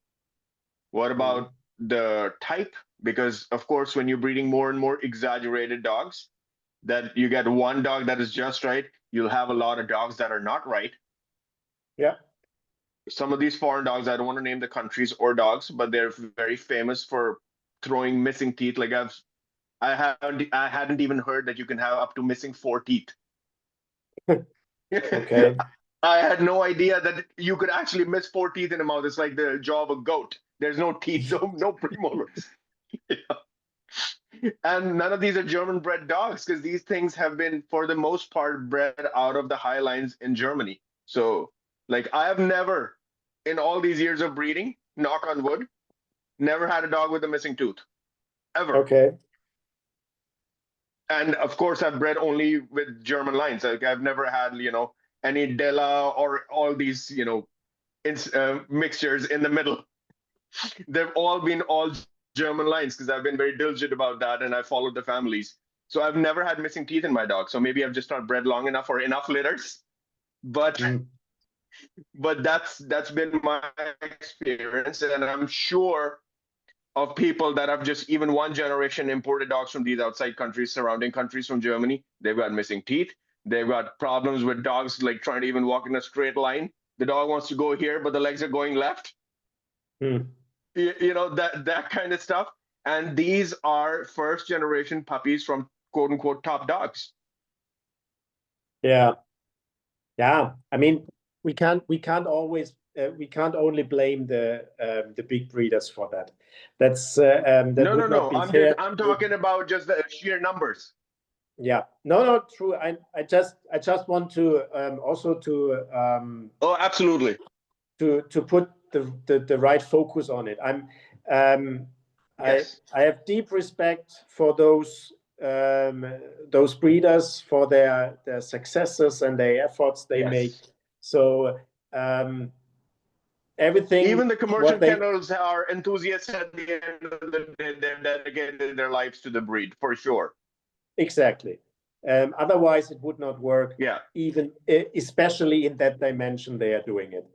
Speaker 1: What about the type? Because of course, when you're breeding more and more exaggerated dogs, that you get one dog that is just right, you'll have a lot of dogs that are not right.
Speaker 2: Yeah.
Speaker 1: Some of these foreign dogs, I don't want to name the countries or dogs, but they're very famous for throwing missing teeth. Like I hadn't even heard that you can have up to missing 4 teeth.
Speaker 2: Okay.
Speaker 1: I had no idea that you could actually miss 4 teeth in a mouth. It's like the jaw of a goat. There's no teeth, no premolars. And none of these are German bred dogs because these things have been, for the most part, bred out of the high lines in Germany. So, like, I have never, in all these years of breeding, knock on wood, never had a dog with a missing tooth, ever.
Speaker 2: Okay.
Speaker 1: And of course, I've bred only with German lines. Like, I've never had, any Della or all these, mixtures in the middle. They've all been all German lines because I've been very diligent about that and I followed the families. So I've never had missing teeth in my dog. So maybe I've just not bred long enough or enough litters. But that's been my experience, and I'm sure of people that have just even one generation imported dogs from these outside countries, surrounding countries from Germany. They've got missing teeth. They've got problems with dogs like trying to even walk in a straight line. The dog wants to go here, but the legs are going left. That kind of stuff. And these are first generation puppies from quote unquote top dogs.
Speaker 2: Yeah. Yeah. I mean, we can't always we can't only blame the big breeders for that. That would not
Speaker 1: No.
Speaker 2: be fair.
Speaker 1: I'm talking about just the sheer numbers.
Speaker 2: Yeah. No, true. I just want to also to
Speaker 1: Oh, absolutely.
Speaker 2: to put the right focus on it.
Speaker 1: Yes.
Speaker 2: I have deep respect for those breeders, for their successes and their efforts they make. So everything
Speaker 1: even the commercial
Speaker 2: what they
Speaker 1: kennels are enthusiasts at the end of the day. They've dedicated their lives to the breed for sure.
Speaker 2: exactly. Otherwise, it would not work.
Speaker 1: Yeah.
Speaker 2: Even especially in that dimension, they are doing it.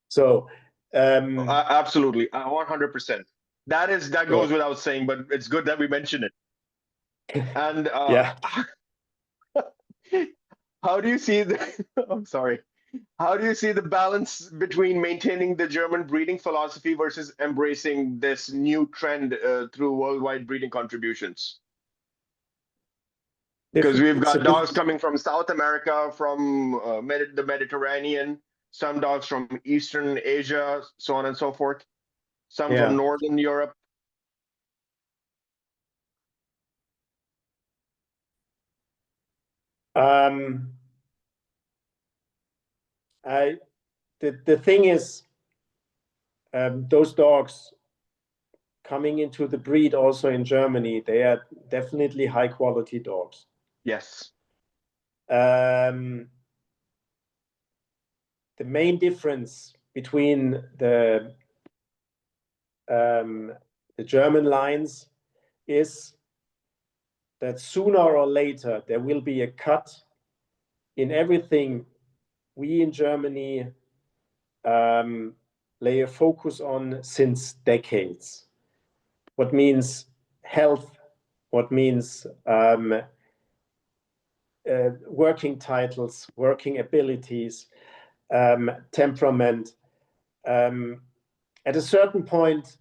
Speaker 2: So
Speaker 1: absolutely, 100%. That goes without saying, but it's good that we mention it. And
Speaker 2: yeah.
Speaker 1: how do you see the? I'm sorry. How do you see the balance between maintaining the German breeding philosophy versus embracing this new trend through worldwide breeding contributions? Because we've got dogs coming from South America, from the Mediterranean, some dogs from Eastern Asia, so on and so forth, some from Northern Europe.
Speaker 2: The thing is, those dogs coming into the breed also in Germany, they are definitely high quality dogs.
Speaker 1: Yes.
Speaker 2: The main difference between the German lines is that sooner or later there will be a cut in everything we in Germany lay a focus on since decades. What means health, what means working titles, working abilities, temperament. At a certain point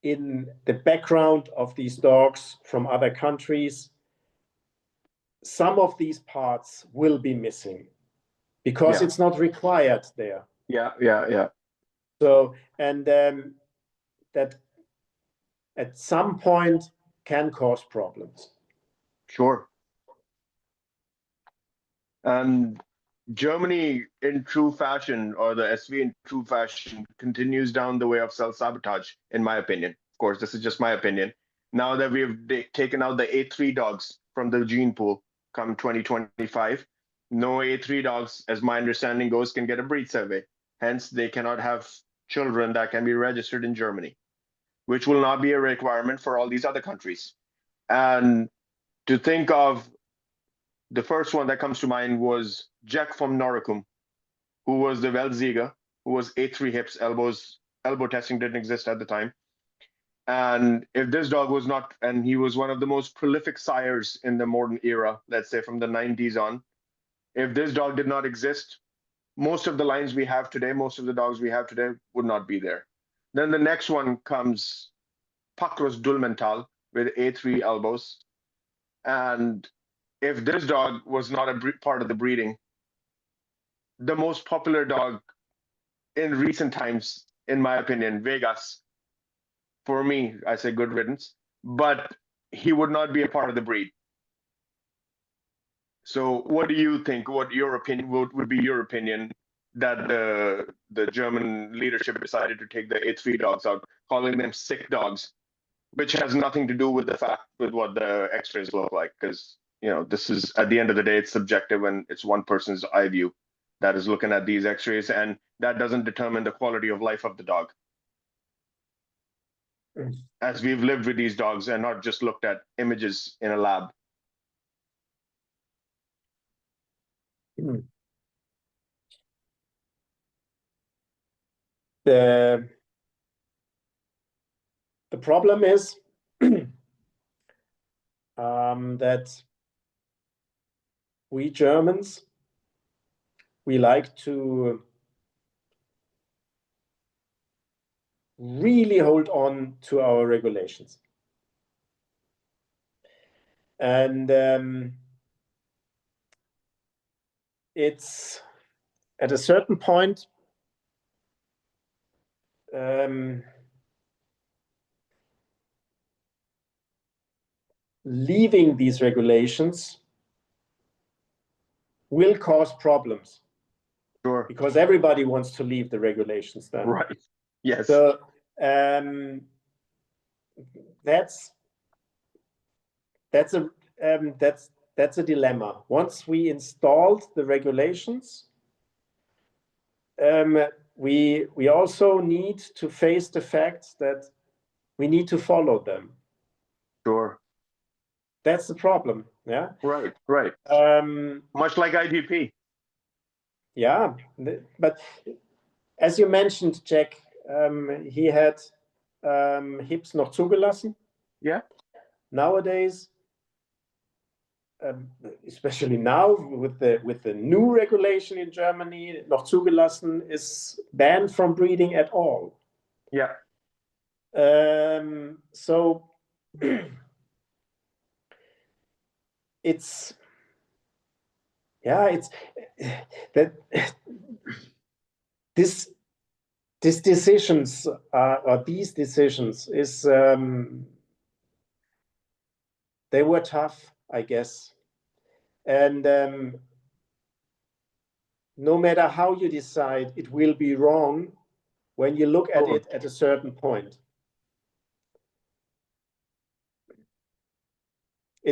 Speaker 2: in the background of these dogs from other countries, some of these parts will be missing because it's not required there.
Speaker 1: Yeah.
Speaker 2: So, and that at some point can cause problems.
Speaker 1: Sure. And Germany, in true fashion, or the SV in true fashion, continues down the way of self-sabotage, in my opinion. Of course, this is just my opinion. Now that we've taken out the A3 dogs from the gene pool come 2025, no A3 dogs, as my understanding goes, can get a breed survey. Hence, they cannot have children that can be registered in Germany, which will not be a requirement for all these other countries. And to think of the first one that comes to mind was Jack from Noricum, who was the Weltsieger, who was A3 hips, elbows. Elbow testing didn't exist at the time. And if this dog was not, and he was one of the most prolific sires in the modern era, let's say from the 90s on, if this dog did not exist, most of the lines we have today, most of the dogs we have today would not be there. Then the next one comes Pakros Dulmental with A3 elbows. And if this dog was not a part of the breeding, the most popular dog in recent times, in my opinion, Vegas, for me, I say good riddance, but he would not be a part of the breed. So what do you think? What your opinion would be your opinion that the German leadership decided to take the A3 dogs out, calling them sick dogs, which has nothing to do with the fact with what the X-rays look like, because this is, at the end of the day, it's subjective and it's one person's eye view that is looking at these X-rays, and that doesn't determine the quality of life of the dog. As we've lived with these dogs and not just looked at images in a lab.
Speaker 2: The problem is that we Germans, we like to really hold on to our regulations. And it's at a certain point, leaving these regulations will cause problems.
Speaker 1: Sure.
Speaker 2: Because everybody wants to leave the regulations then.
Speaker 1: Right. Yes.
Speaker 2: So that's a dilemma. Once we installed the regulations, we also need to face the fact that we need to follow them.
Speaker 1: Sure.
Speaker 2: That's the problem. Yeah.
Speaker 1: Right. Much like IGP.
Speaker 2: Yeah, but as you mentioned, Jack, he had hips noch zugelassen.
Speaker 1: Yeah.
Speaker 2: Nowadays, especially now with the new regulation in Germany, noch zugelassen is banned from breeding at all.
Speaker 1: Yeah.
Speaker 2: So it's yeah, it's that this decisions or these decisions is they were tough, I guess, and no matter how you decide, it will be wrong when you look at it at a certain point.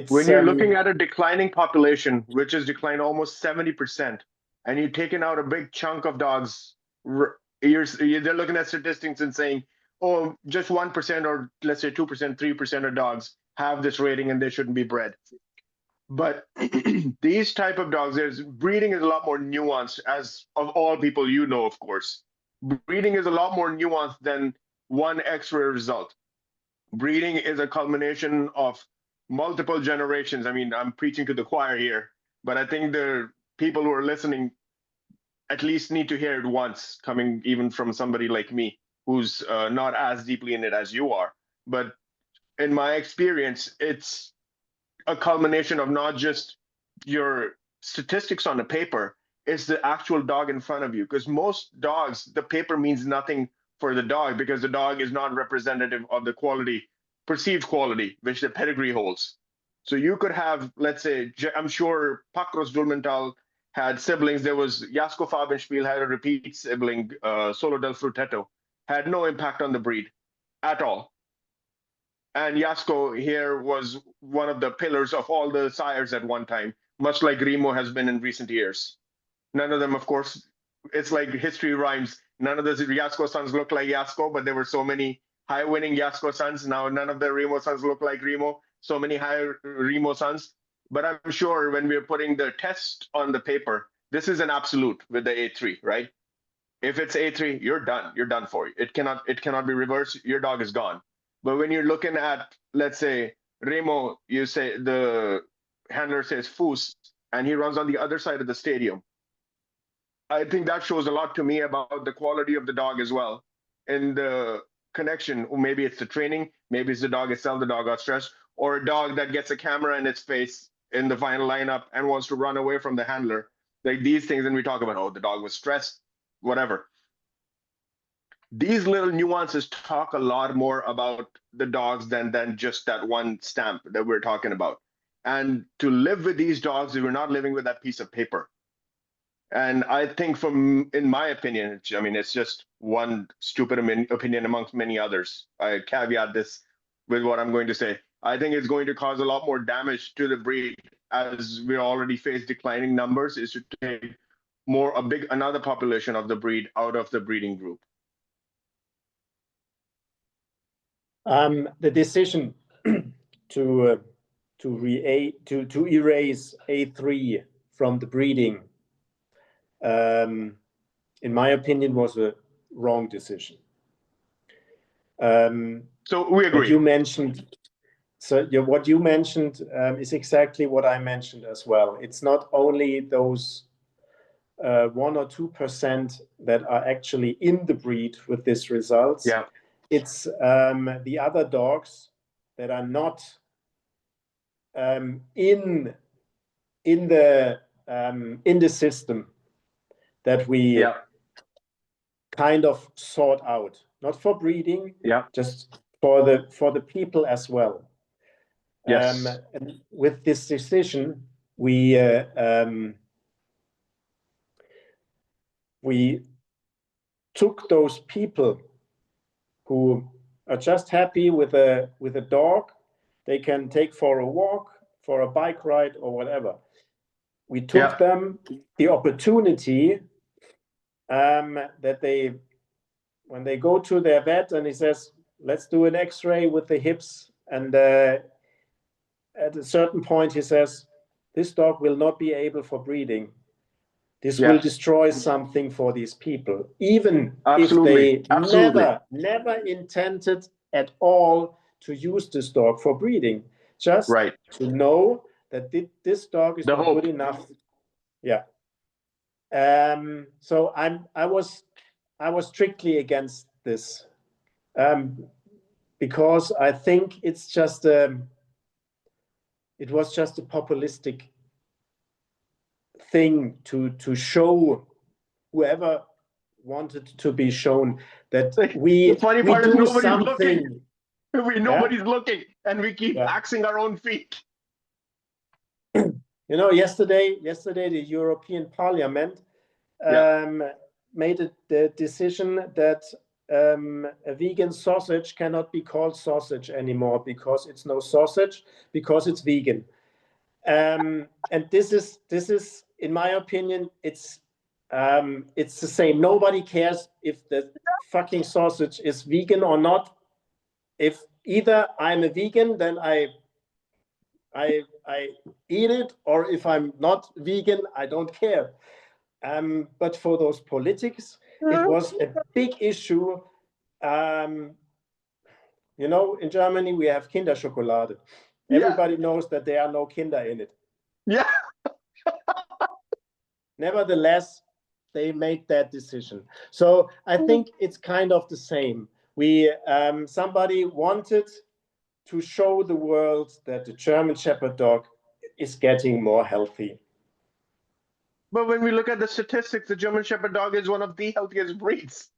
Speaker 1: When you're looking at a declining population, which has declined almost 70%, and you've taken out a big chunk of dogs, they're looking at statistics and saying, oh, just 1% or let's say 2%, 3% of dogs have this rating and they shouldn't be bred. But these type of dogs, breeding is a lot more nuanced, as of all people you know, of course. Breeding is a lot more nuanced than one X-ray result. Breeding is a culmination of multiple generations. I mean, I'm preaching to the choir here, but I think the people who are listening at least need to hear it once, coming even from somebody like me, who's not as deeply in it as you are. But in my experience, it's a culmination of not just your statistics on the paper, it's the actual dog in front of you. Because most dogs, the paper means nothing for the dog because the dog is not representative of the quality, perceived quality, which the pedigree holds. So you could have, let's say, I'm sure Pakros Dulmental had siblings. There was Jasko Fabenspiel had a repeat sibling, Solo del Frutetto, had no impact on the breed at all. And Yasko here was one of the pillars of all the sires at one time, much like Remo has been in recent years. None of them, of course, it's like history rhymes. None of the Yasko sons look like Yasko, but there were so many high-winning Yasko sons. Now none of the Remo sons look like Remo. So many high Remo sons. But I'm sure when we're putting the test on the paper, this is an absolute with the A3, right? If it's A3, you're done. You're done for. It cannot be reversed. Your dog is gone. But when you're looking at, let's say, Remo, you say the handler says Foos, and he runs on the other side of the stadium. I think that shows a lot to me about the quality of the dog as well. And the connection, or maybe it's the training, maybe it's the dog itself, the dog got stressed, or a dog that gets a camera in its face in the final lineup and wants to run away from the handler. Like these things, and we talk about, oh, the dog was stressed, whatever. These little nuances talk a lot more about the dogs than just that one stamp that we're talking about. And to live with these dogs, we're not living with that piece of paper. And I think in my opinion, I mean, it's just one stupid opinion amongst many others. I caveat this with what I'm going to say. I think it's going to cause a lot more damage to the breed, as we already face declining numbers, is to take another population of the breed out of the breeding group.
Speaker 2: The decision to erase A3 from the breeding, in my opinion, was a wrong decision.
Speaker 1: So we agree.
Speaker 2: What you mentioned is exactly what I mentioned as well. It's not only those 1 or 2% that are actually in the breed with these results.
Speaker 1: Yeah.
Speaker 2: It's the other dogs that are not in the system that we kind of sort out, not for breeding, just for the people as well.
Speaker 1: Yes.
Speaker 2: And with this decision, we took those people who are just happy with a dog they can take for a walk, for a bike ride, or whatever. We took them the opportunity that when they go to their vet and he says, let's do an X-ray with the hips, and at a certain point he says, this dog will not be able for breeding. This will destroy something for these people, even if they never intended at all to use this dog for breeding. Just to know that this dog is not good enough. Yeah. So I was strictly against this because I think it's just it was just a populistic thing to show whoever wanted to be shown that
Speaker 1: the funny part is
Speaker 2: do
Speaker 1: nobody's
Speaker 2: something.
Speaker 1: looking. Nobody's looking, and we keep axing our own feet.
Speaker 2: You know, yesterday the European Parliament made the decision that a vegan sausage cannot be called sausage anymore because it's no sausage, because it's vegan. And this is, in my opinion, it's the same. Nobody cares if the fucking sausage is vegan or not. If either I'm a vegan, then I eat it, or if I'm not vegan, I don't care. But for those politics, it was a big issue. You know, in Germany, we have Kinderschokolade. Everybody knows that there are no Kinder in it.
Speaker 1: Yeah.
Speaker 2: Nevertheless, they made that decision. So I think it's kind of the same. Somebody wanted to show the world that the German Shepherd dog is getting more healthy.
Speaker 1: But when we look at the statistics, the German Shepherd dog is one of the healthiest breeds.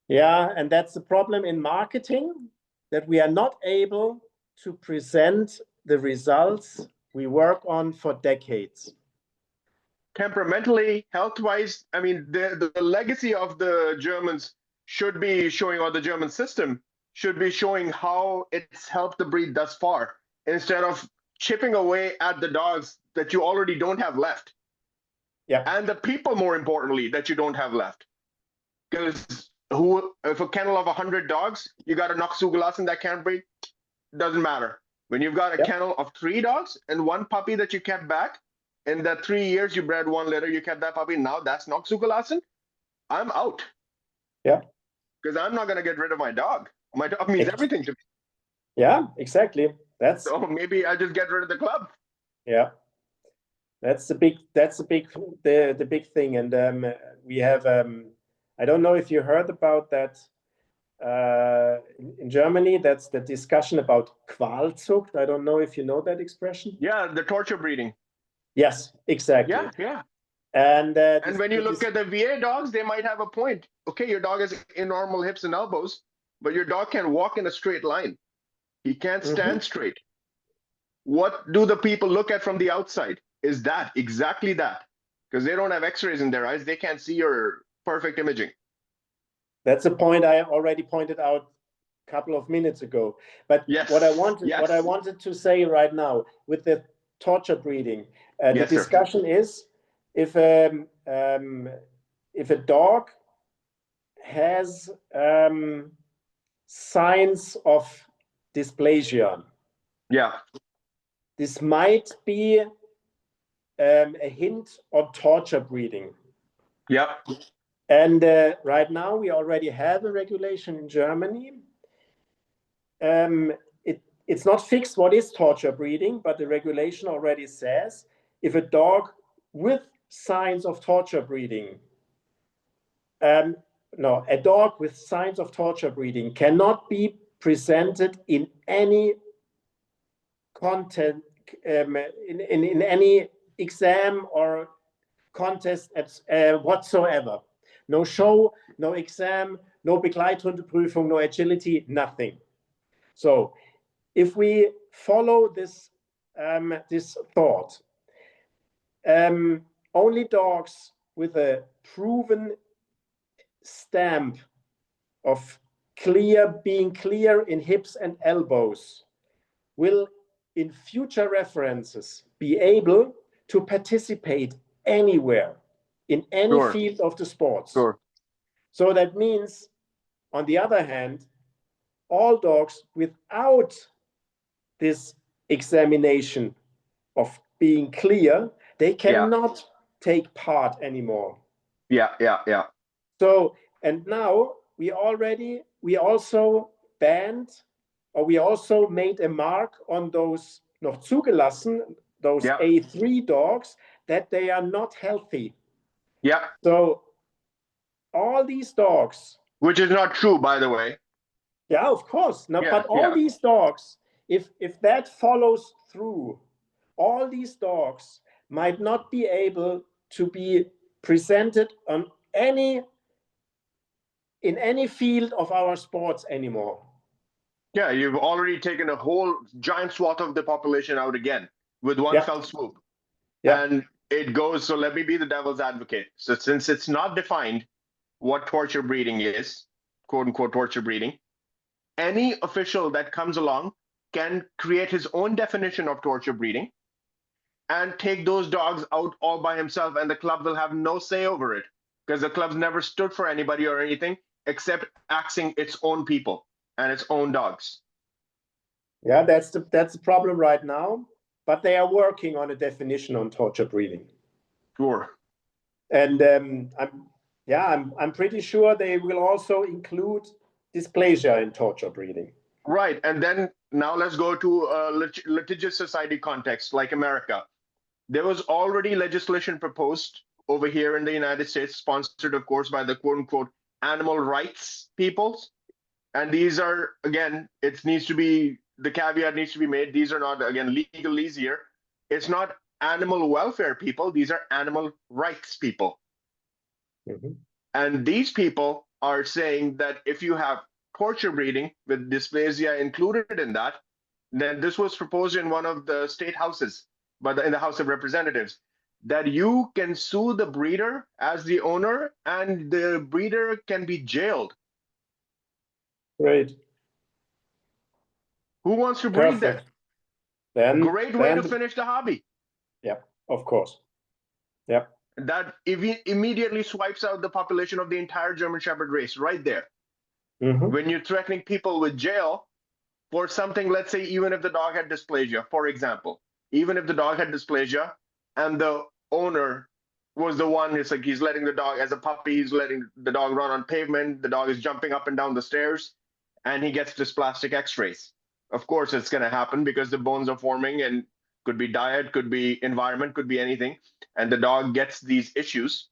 Speaker 2: Yeah, and that's the problem in marketing, that we are not able to present the results we work on for decades.
Speaker 1: Temperamentally, health-wise, I mean, the legacy of the Germans should be showing, or the German system should be showing how it's helped the breed thus far, instead of chipping away at the dogs that you already don't have left.
Speaker 2: Yeah.
Speaker 1: And the people, more importantly, that you don't have left. Because if a kennel of 100 dogs, you got a Noxugelassen that can't breed, doesn't matter. When you've got a kennel of 3 dogs and 1 puppy that you kept back, in that 3 years you bred 1 litter, you kept that puppy, now that's Noxugelassen, I'm out.
Speaker 2: Yeah.
Speaker 1: Because I'm not going to get rid of my dog. My dog means everything to me.
Speaker 2: Yeah, exactly.
Speaker 1: So maybe I just get rid of the club.
Speaker 2: Yeah. That's the big thing. And we have, I don't know if you heard about that in Germany, that's the discussion about Qualzucht. I don't know if you know that expression.
Speaker 1: Yeah, the torture breeding.
Speaker 2: Yes, exactly.
Speaker 1: Yeah.
Speaker 2: And
Speaker 1: when you look at the VA dogs, they might have a point. Okay, your dog has abnormal hips and elbows, but your dog can walk in a straight line. He can't stand straight. What do the people look at from the outside? Is that exactly that? Because they don't have x-rays in their eyes. They can't see your perfect imaging.
Speaker 2: That's a point I already pointed out a couple of minutes ago. But what I wanted to say right now with the torture breeding, the discussion is if a dog has signs of dysplasia, this might be a hint on torture breeding. And right now we already have a regulation in Germany. It's not fixed what is torture breeding, but the regulation already says if a dog with signs of torture breeding, a dog with signs of torture breeding cannot be presented in any content, in any exam or contest whatsoever. No show, no exam, no Begleithundeprüfung, no agility, nothing. So if we follow this thought, only dogs with a proven stamp of being clear in hips and elbows will in future references be able to participate anywhere in any field of the sports. So that means, on the other hand, all dogs without this examination of being clear, they cannot take part anymore. So, and now we also banned, or we also made a mark on those noch zugelassen, those A3 dogs, that they are not healthy. So all these dogs,
Speaker 1: which is not true, by the way.
Speaker 2: Yeah, of course. No, but all these dogs, if that follows through, all these dogs might not be able to be presented in any field of our sports anymore.
Speaker 1: Yeah, you've already taken a whole giant swath of the population out again with one fell swoop.
Speaker 2: Yeah.
Speaker 1: And it goes, so let me be the devil's advocate. So since it's not defined what torture breeding is, quote unquote torture breeding, any official that comes along can create his own definition of torture breeding and take those dogs out all by himself, and the club will have no say over it because the club's never stood for anybody or anything except axing its own people and its own dogs.
Speaker 2: Yeah, that's the problem right now. But they are working on a definition on torture breeding.
Speaker 1: Sure.
Speaker 2: And I'm pretty sure they will also include dysplasia in torture breeding.
Speaker 1: Right, and then now let's go to a litigious society context like America. There was already legislation proposed over here in the United States, sponsored, of course, by the quote unquote animal rights peoples. And these are, again, the caveat needs to be made. These are not, again, legalese here. It's not animal welfare people. These are animal rights people.
Speaker 2: Mm-hmm.
Speaker 1: And these people are saying that if you have torture breeding with dysplasia included in that, then this was proposed in one of the state houses, in the House of Representatives, that you can sue the breeder as the owner and the breeder can be jailed.
Speaker 2: Great.
Speaker 1: Who wants to breed
Speaker 2: Perfect.
Speaker 1: that? Great way to finish the hobby.
Speaker 2: Yeah, of course. Yeah.
Speaker 1: That immediately swipes out the population of the entire German Shepherd race right there.
Speaker 2: Mm-hmm.
Speaker 1: When you're threatening people with jail for something, let's say, even if the dog had dysplasia, for example, even if the dog had dysplasia and the owner was the one, it's like he's letting the dog, as a puppy, he's letting the dog run on pavement, the dog is jumping up and down the stairs, and he gets dysplastic x-rays. Of course, it's going to happen because the bones are forming, and could be diet, could be environment, could be anything, and the dog gets these issues.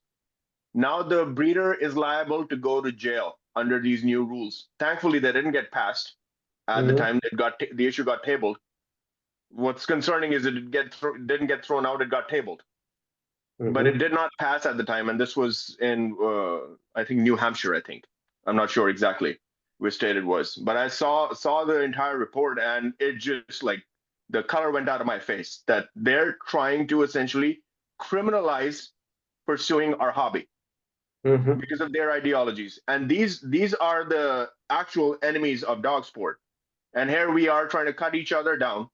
Speaker 1: Now the breeder is liable to go to jail under these new rules. Thankfully, they didn't get passed at the time the issue got tabled. What's concerning is it didn't get thrown out, it got tabled. But it did not pass at the time, and this was in, I think, New Hampshire, I think. I'm not sure exactly which state it was. But I saw the entire report, and it just, like, the color went out of my face that they're trying to essentially criminalize pursuing our hobby because of their ideologies. And these are the actual enemies of dog sport. And here we are trying to cut each other down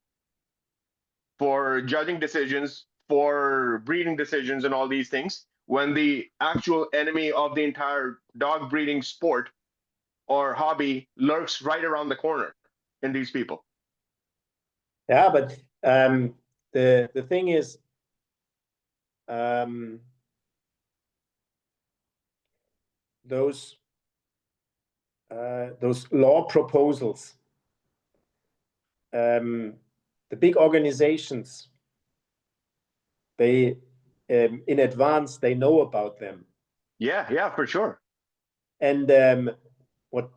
Speaker 1: for judging decisions, for breeding decisions, and all these things, when the actual enemy of the entire dog breeding sport or hobby lurks right around the corner in these people.
Speaker 2: Yeah, but the thing is, those law proposals, the big organizations, they in advance they know about them.
Speaker 1: Yeah, for sure.
Speaker 2: And what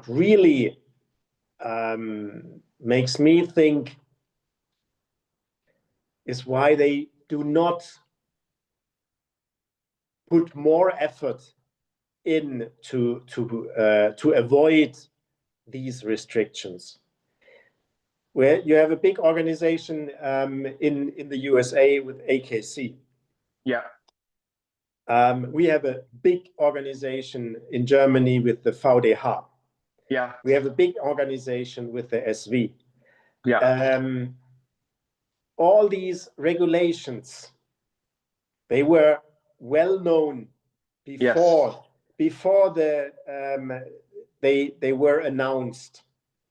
Speaker 2: really makes me think is why they do not put more effort in to avoid these restrictions. Where you have a big organization in the USA with AKC.
Speaker 1: Yeah.
Speaker 2: We have a big organization in Germany with the VDH.
Speaker 1: Yeah.
Speaker 2: We have a big organization with the SV.
Speaker 1: Yeah.
Speaker 2: All these regulations, they were well known before they were announced.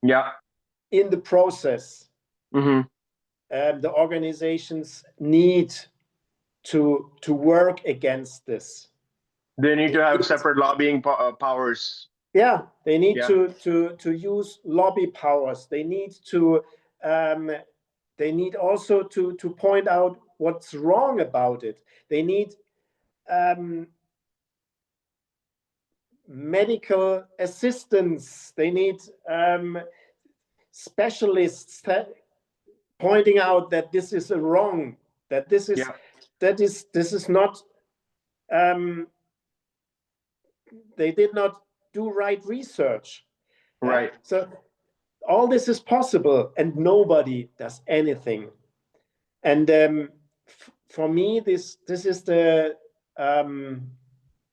Speaker 1: Yeah.
Speaker 2: In the process, the organizations need to work against this.
Speaker 1: They need to have separate lobbying powers.
Speaker 2: Yeah, they need to use lobby powers. They need to also to point out what's wrong about it. They need medical assistance. They need specialists pointing out that this is wrong, that this is this is not, they did not do right research.
Speaker 1: Right.
Speaker 2: So all this is possible and nobody does anything. And for me, this is the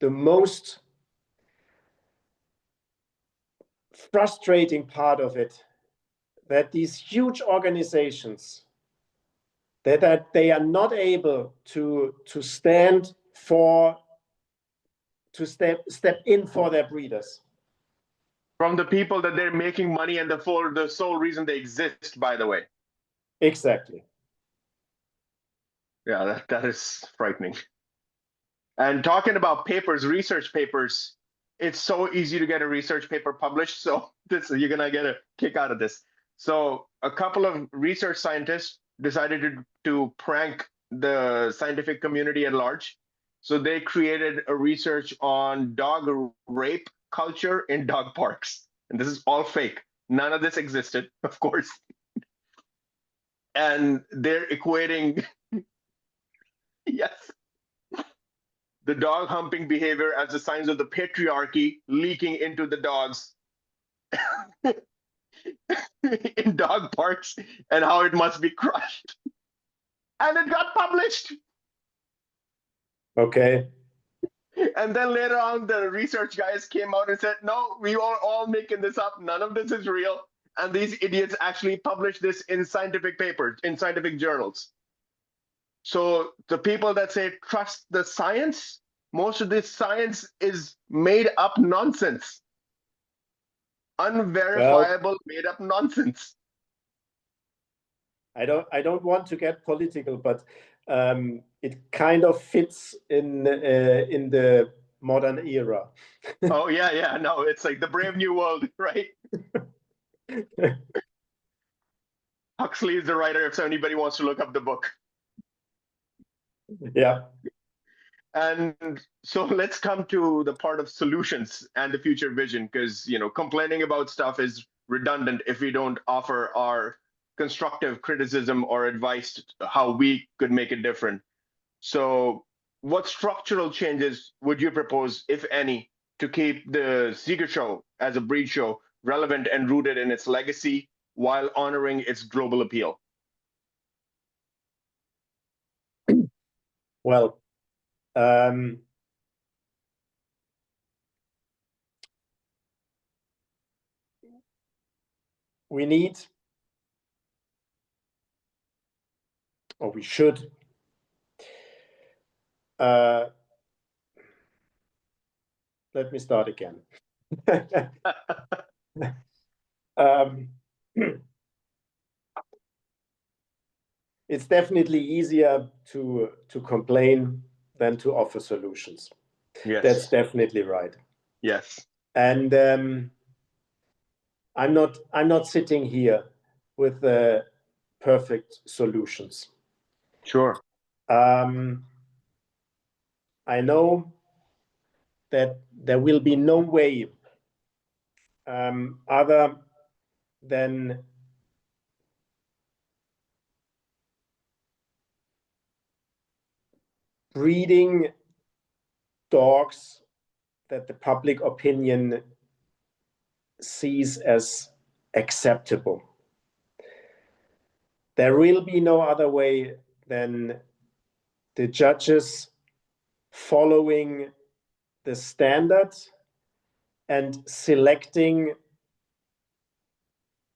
Speaker 2: most frustrating part of it, that these huge organizations, that they are not able to stand for, to step in for their breeders.
Speaker 1: From the people that they're making money and the sole reason they exist, by the way.
Speaker 2: Exactly.
Speaker 1: Yeah, that is frightening. And talking about papers, research papers, it's so easy to get a research paper published. So you're gonna get a kick out of this. So a couple of research scientists decided to prank the scientific community at large. So they created a research on dog rape culture in dog parks. And this is all fake. None of this existed, of course. And they're equating, yes, the dog humping behavior as the signs of the patriarchy leaking into the dogs in dog parks and how it must be crushed. And it got published.
Speaker 2: Okay.
Speaker 1: And then later on, the research guys came out and said, no, we are all making this up. None of this is real. And these idiots actually published this in scientific papers, in scientific journals. So the people that say trust the science, most of this science is made up nonsense. Unverifiable, made up nonsense.
Speaker 2: I don't want to get political, but it kind of fits in the modern era.
Speaker 1: Oh yeah, no, it's like the Brave New World, right? Huxley is the writer if anybody wants to look up the book.
Speaker 2: Yeah.
Speaker 1: And so let's come to the part of solutions and the future vision, because complaining about stuff is redundant if we don't offer our constructive criticism or advice to how we could make it different. So what structural changes would you propose, if any, to keep the Seeger Show as a breed show relevant and rooted in its legacy while honoring its global appeal?
Speaker 2: Well, we need, or we should, let me start again. It's definitely easier to complain than to offer solutions.
Speaker 1: Yes.
Speaker 2: That's definitely right.
Speaker 1: Yes.
Speaker 2: And I'm not sitting here with perfect solutions.
Speaker 1: Sure.
Speaker 2: I know that there will be no way other than breeding dogs that the public opinion sees as acceptable. There will be no other way than the judges following the standard and selecting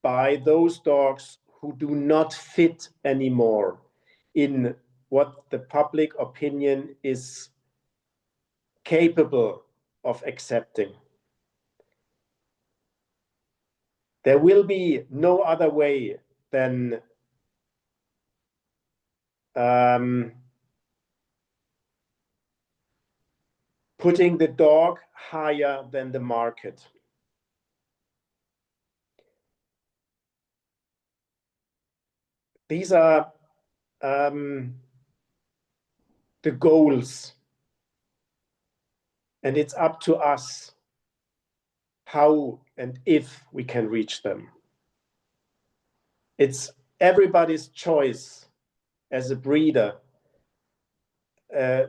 Speaker 2: by those dogs who do not fit anymore in what the public opinion is capable of accepting. There will be no other way than putting the dog higher than the market. These are the goals, and it's up to us how and if we can reach them. It's everybody's choice as a breeder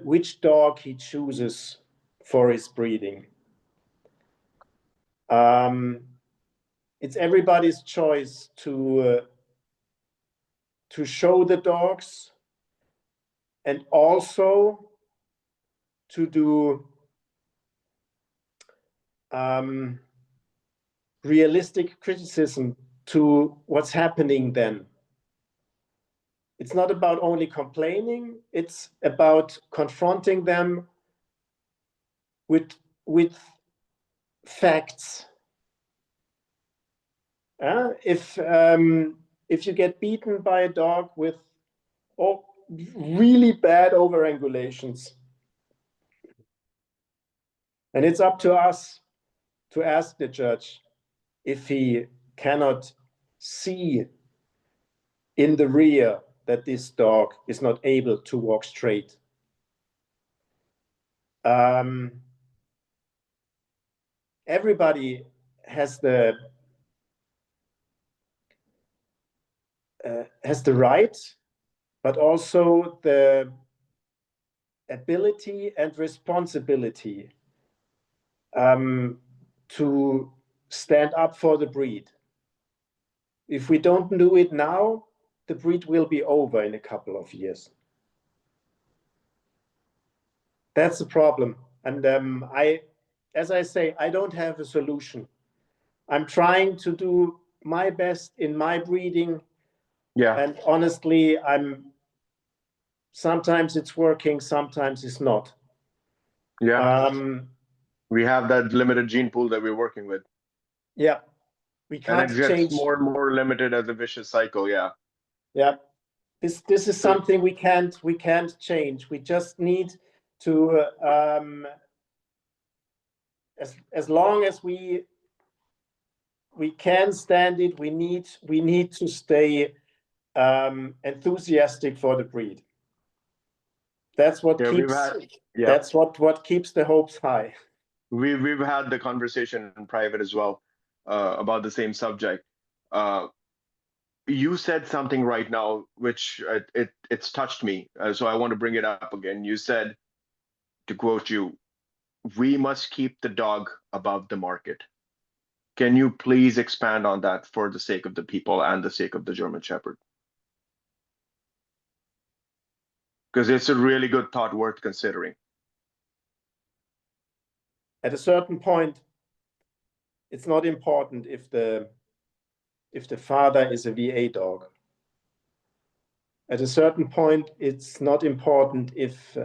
Speaker 2: which dog he chooses for his breeding. It's everybody's choice to show the dogs and also to do realistic criticism to what's happening then. It's not about only complaining, it's about confronting them with facts. If you get beaten by a dog with really bad overangulations, and it's up to us to ask the judge if he cannot see in the rear that this dog is not able to walk straight. Everybody has the right, but also the ability and responsibility to stand up for the breed. If we don't do it now, the breed will be over in a couple of years. That's the problem. And as I say, I don't have a solution. I'm trying to do my best in my breeding.
Speaker 1: Yeah.
Speaker 2: And honestly, sometimes it's working, sometimes it's not.
Speaker 1: Yeah. We have that limited gene pool that we're working with.
Speaker 2: Yeah. We can't
Speaker 1: and it gets
Speaker 2: change.
Speaker 1: more and more limited as a vicious cycle. Yeah.
Speaker 2: Yeah. This is something we can't change. We just need to as long as we can stand it, we need to stay enthusiastic for the breed. That's what that's what keeps the hopes high.
Speaker 1: We've had the conversation in private as well about the same subject. You said something right now which it's touched me, so I want to bring it up again. You said, to quote you, "We must keep the dog above the market." Can you please expand on that for the sake of the people and the sake of the German Shepherd? Because it's a really good thought worth considering.
Speaker 2: At a certain point, it's not important if the father is a VA dog. At a certain point, it's not important if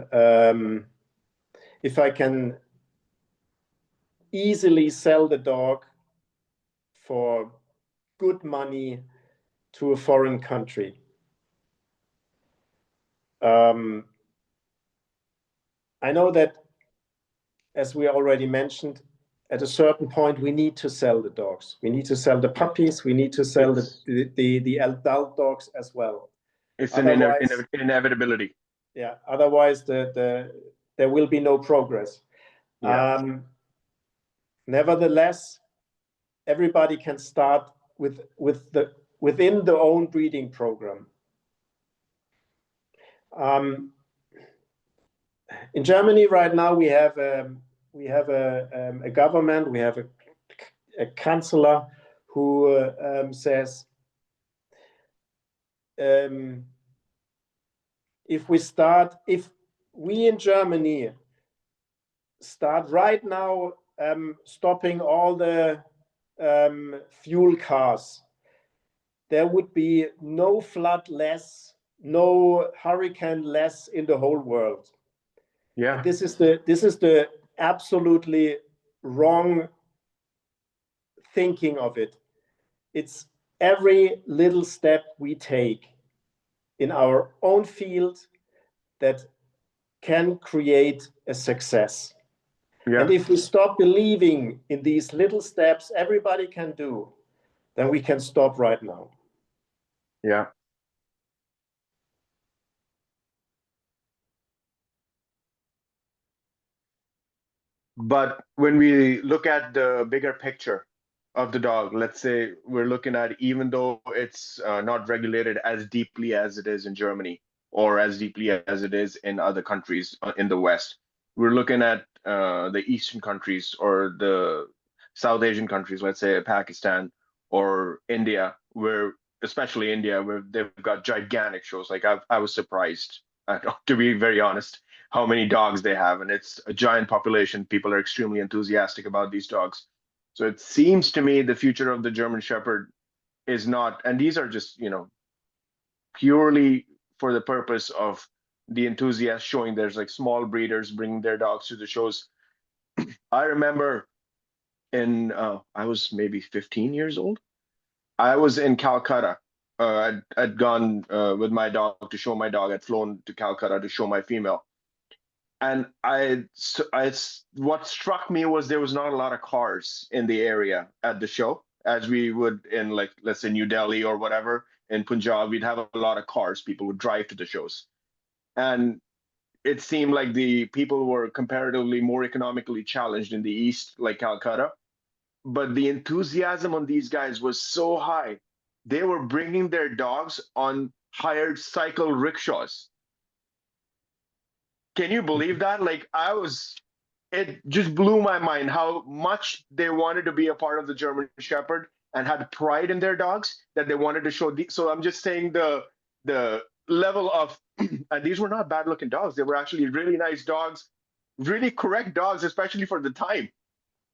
Speaker 2: I can easily sell the dog for good money to a foreign country. I know that, as we already mentioned, at a certain point, we need to sell the dogs. We need to sell the puppies. We need to sell the adult dogs as well.
Speaker 1: It's an inevitability.
Speaker 2: Yeah. Otherwise, there will be no progress.
Speaker 1: Yeah.
Speaker 2: Nevertheless, everybody can start within their own breeding program. In Germany right now, we have a government, we have a chancellor who says, if we in Germany start right now stopping all the fuel cars, there would be no flood less, no hurricane less in the whole world.
Speaker 1: Yeah.
Speaker 2: And this is the absolutely wrong thinking of it. It's every little step we take in our own field that can create a success.
Speaker 1: Yeah.
Speaker 2: And if we stop believing in these little steps everybody can do, then we can stop right now.
Speaker 1: Yeah. But when we look at the bigger picture of the dog, let's say we're looking at, even though it's not regulated as deeply as it is in Germany, or as deeply as it is in other countries in the West. We're looking at the Eastern countries or the South Asian countries, let's say Pakistan or India, where especially India, where they've got gigantic shows. Like I was surprised, to be very honest, how many dogs they have, and it's a giant population. People are extremely enthusiastic about these dogs. So it seems to me the future of the German Shepherd is not, and these are just, purely for the purpose of the enthusiasts showing there's like small breeders bringing their dogs to the shows. I remember I was maybe 15 years old. I was in Calcutta. I'd gone with my dog to show my dog. I'd flown to Calcutta to show my female. And what struck me was there was not a lot of cars in the area at the show, as we would in, like, let's say New Delhi or whatever. In Punjab, we'd have a lot of cars. People would drive to the shows. And it seemed like the people were comparatively more economically challenged in the East, like Calcutta. But the enthusiasm on these guys was so high. They were bringing their dogs on hired cycle rickshaws. Can you believe that? Like, it just blew my mind how much they wanted to be a part of the German Shepherd and had pride in their dogs that they wanted to show. So I'm just saying the level of, and these were not bad looking dogs. They were actually really nice dogs, really correct dogs, especially for the time.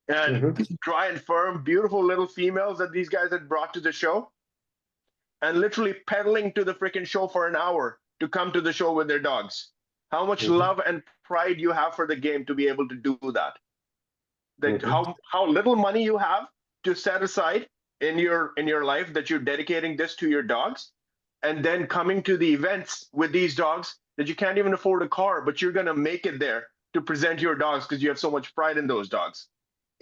Speaker 1: And dry and firm, beautiful little females that these guys had brought to the show, and literally pedaling to the freaking show for an hour to come to the show with their dogs. How much love and pride you have for the game to be able to do that. That how little money you have to set aside in your life that you're dedicating this to your dogs, and then coming to the events with these dogs that you can't even afford a car, but you're gonna make it there to present your dogs because you have so much pride in those dogs.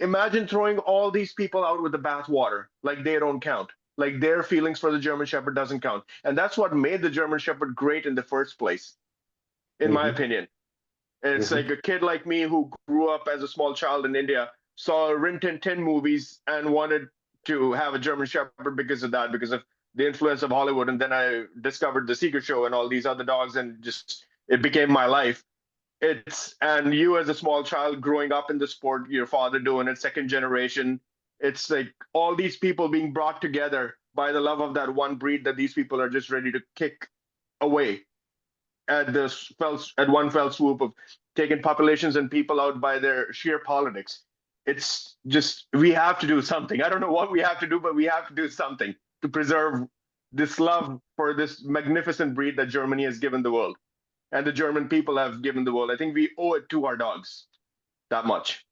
Speaker 1: Imagine throwing all these people out with the bathwater, like they don't count, like their feelings for the German Shepherd doesn't count. And that's what made the German Shepherd great in the first place, in my opinion. And it's like a kid like me who grew up as a small child in India, saw Rin Tin Tin movies and wanted to have a German Shepherd because of that, because of the influence of Hollywood. And then I discovered the Seeker Show and all these other dogs, and just it became my life. And you as a small child growing up in the sport, your father doing it, second generation, it's like all these people being brought together by the love of that one breed that these people are just ready to kick away at one fell swoop of taking populations and people out by their sheer politics. It's just, we have to do something. I don't know what we have to do, but we have to do something to preserve this love for this magnificent breed that Germany has given the world, and the German people have given the world. I think we owe it to our dogs that much.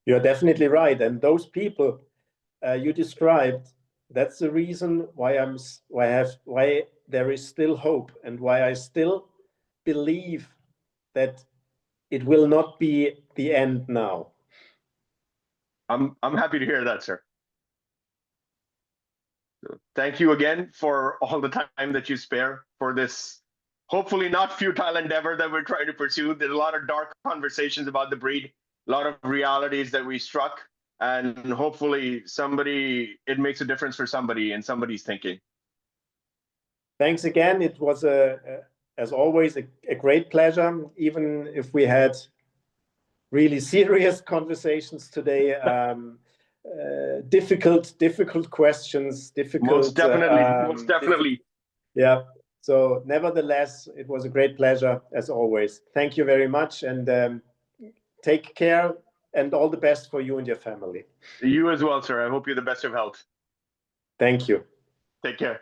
Speaker 2: You're definitely right. And those people you described, that's the reason why there is still hope, and why I still believe that it will not be the end now.
Speaker 1: I'm happy to hear that, sir. So thank you again for all the time that you spare for this hopefully not futile endeavor that we're trying to pursue. There's a lot of dark conversations about the breed, a lot of realities that we struck, and hopefully it makes a difference for somebody in somebody's thinking.
Speaker 2: Thanks again. It was as always a great pleasure, even if we had really serious conversations today. Difficult questions,
Speaker 1: Most definitely.
Speaker 2: Yeah. So nevertheless, it was a great pleasure as always. Thank you very much, and take care, and all the best for you and your family.
Speaker 1: You as well, sir. I hope you're the best of health.
Speaker 2: Thank you.
Speaker 1: Take care.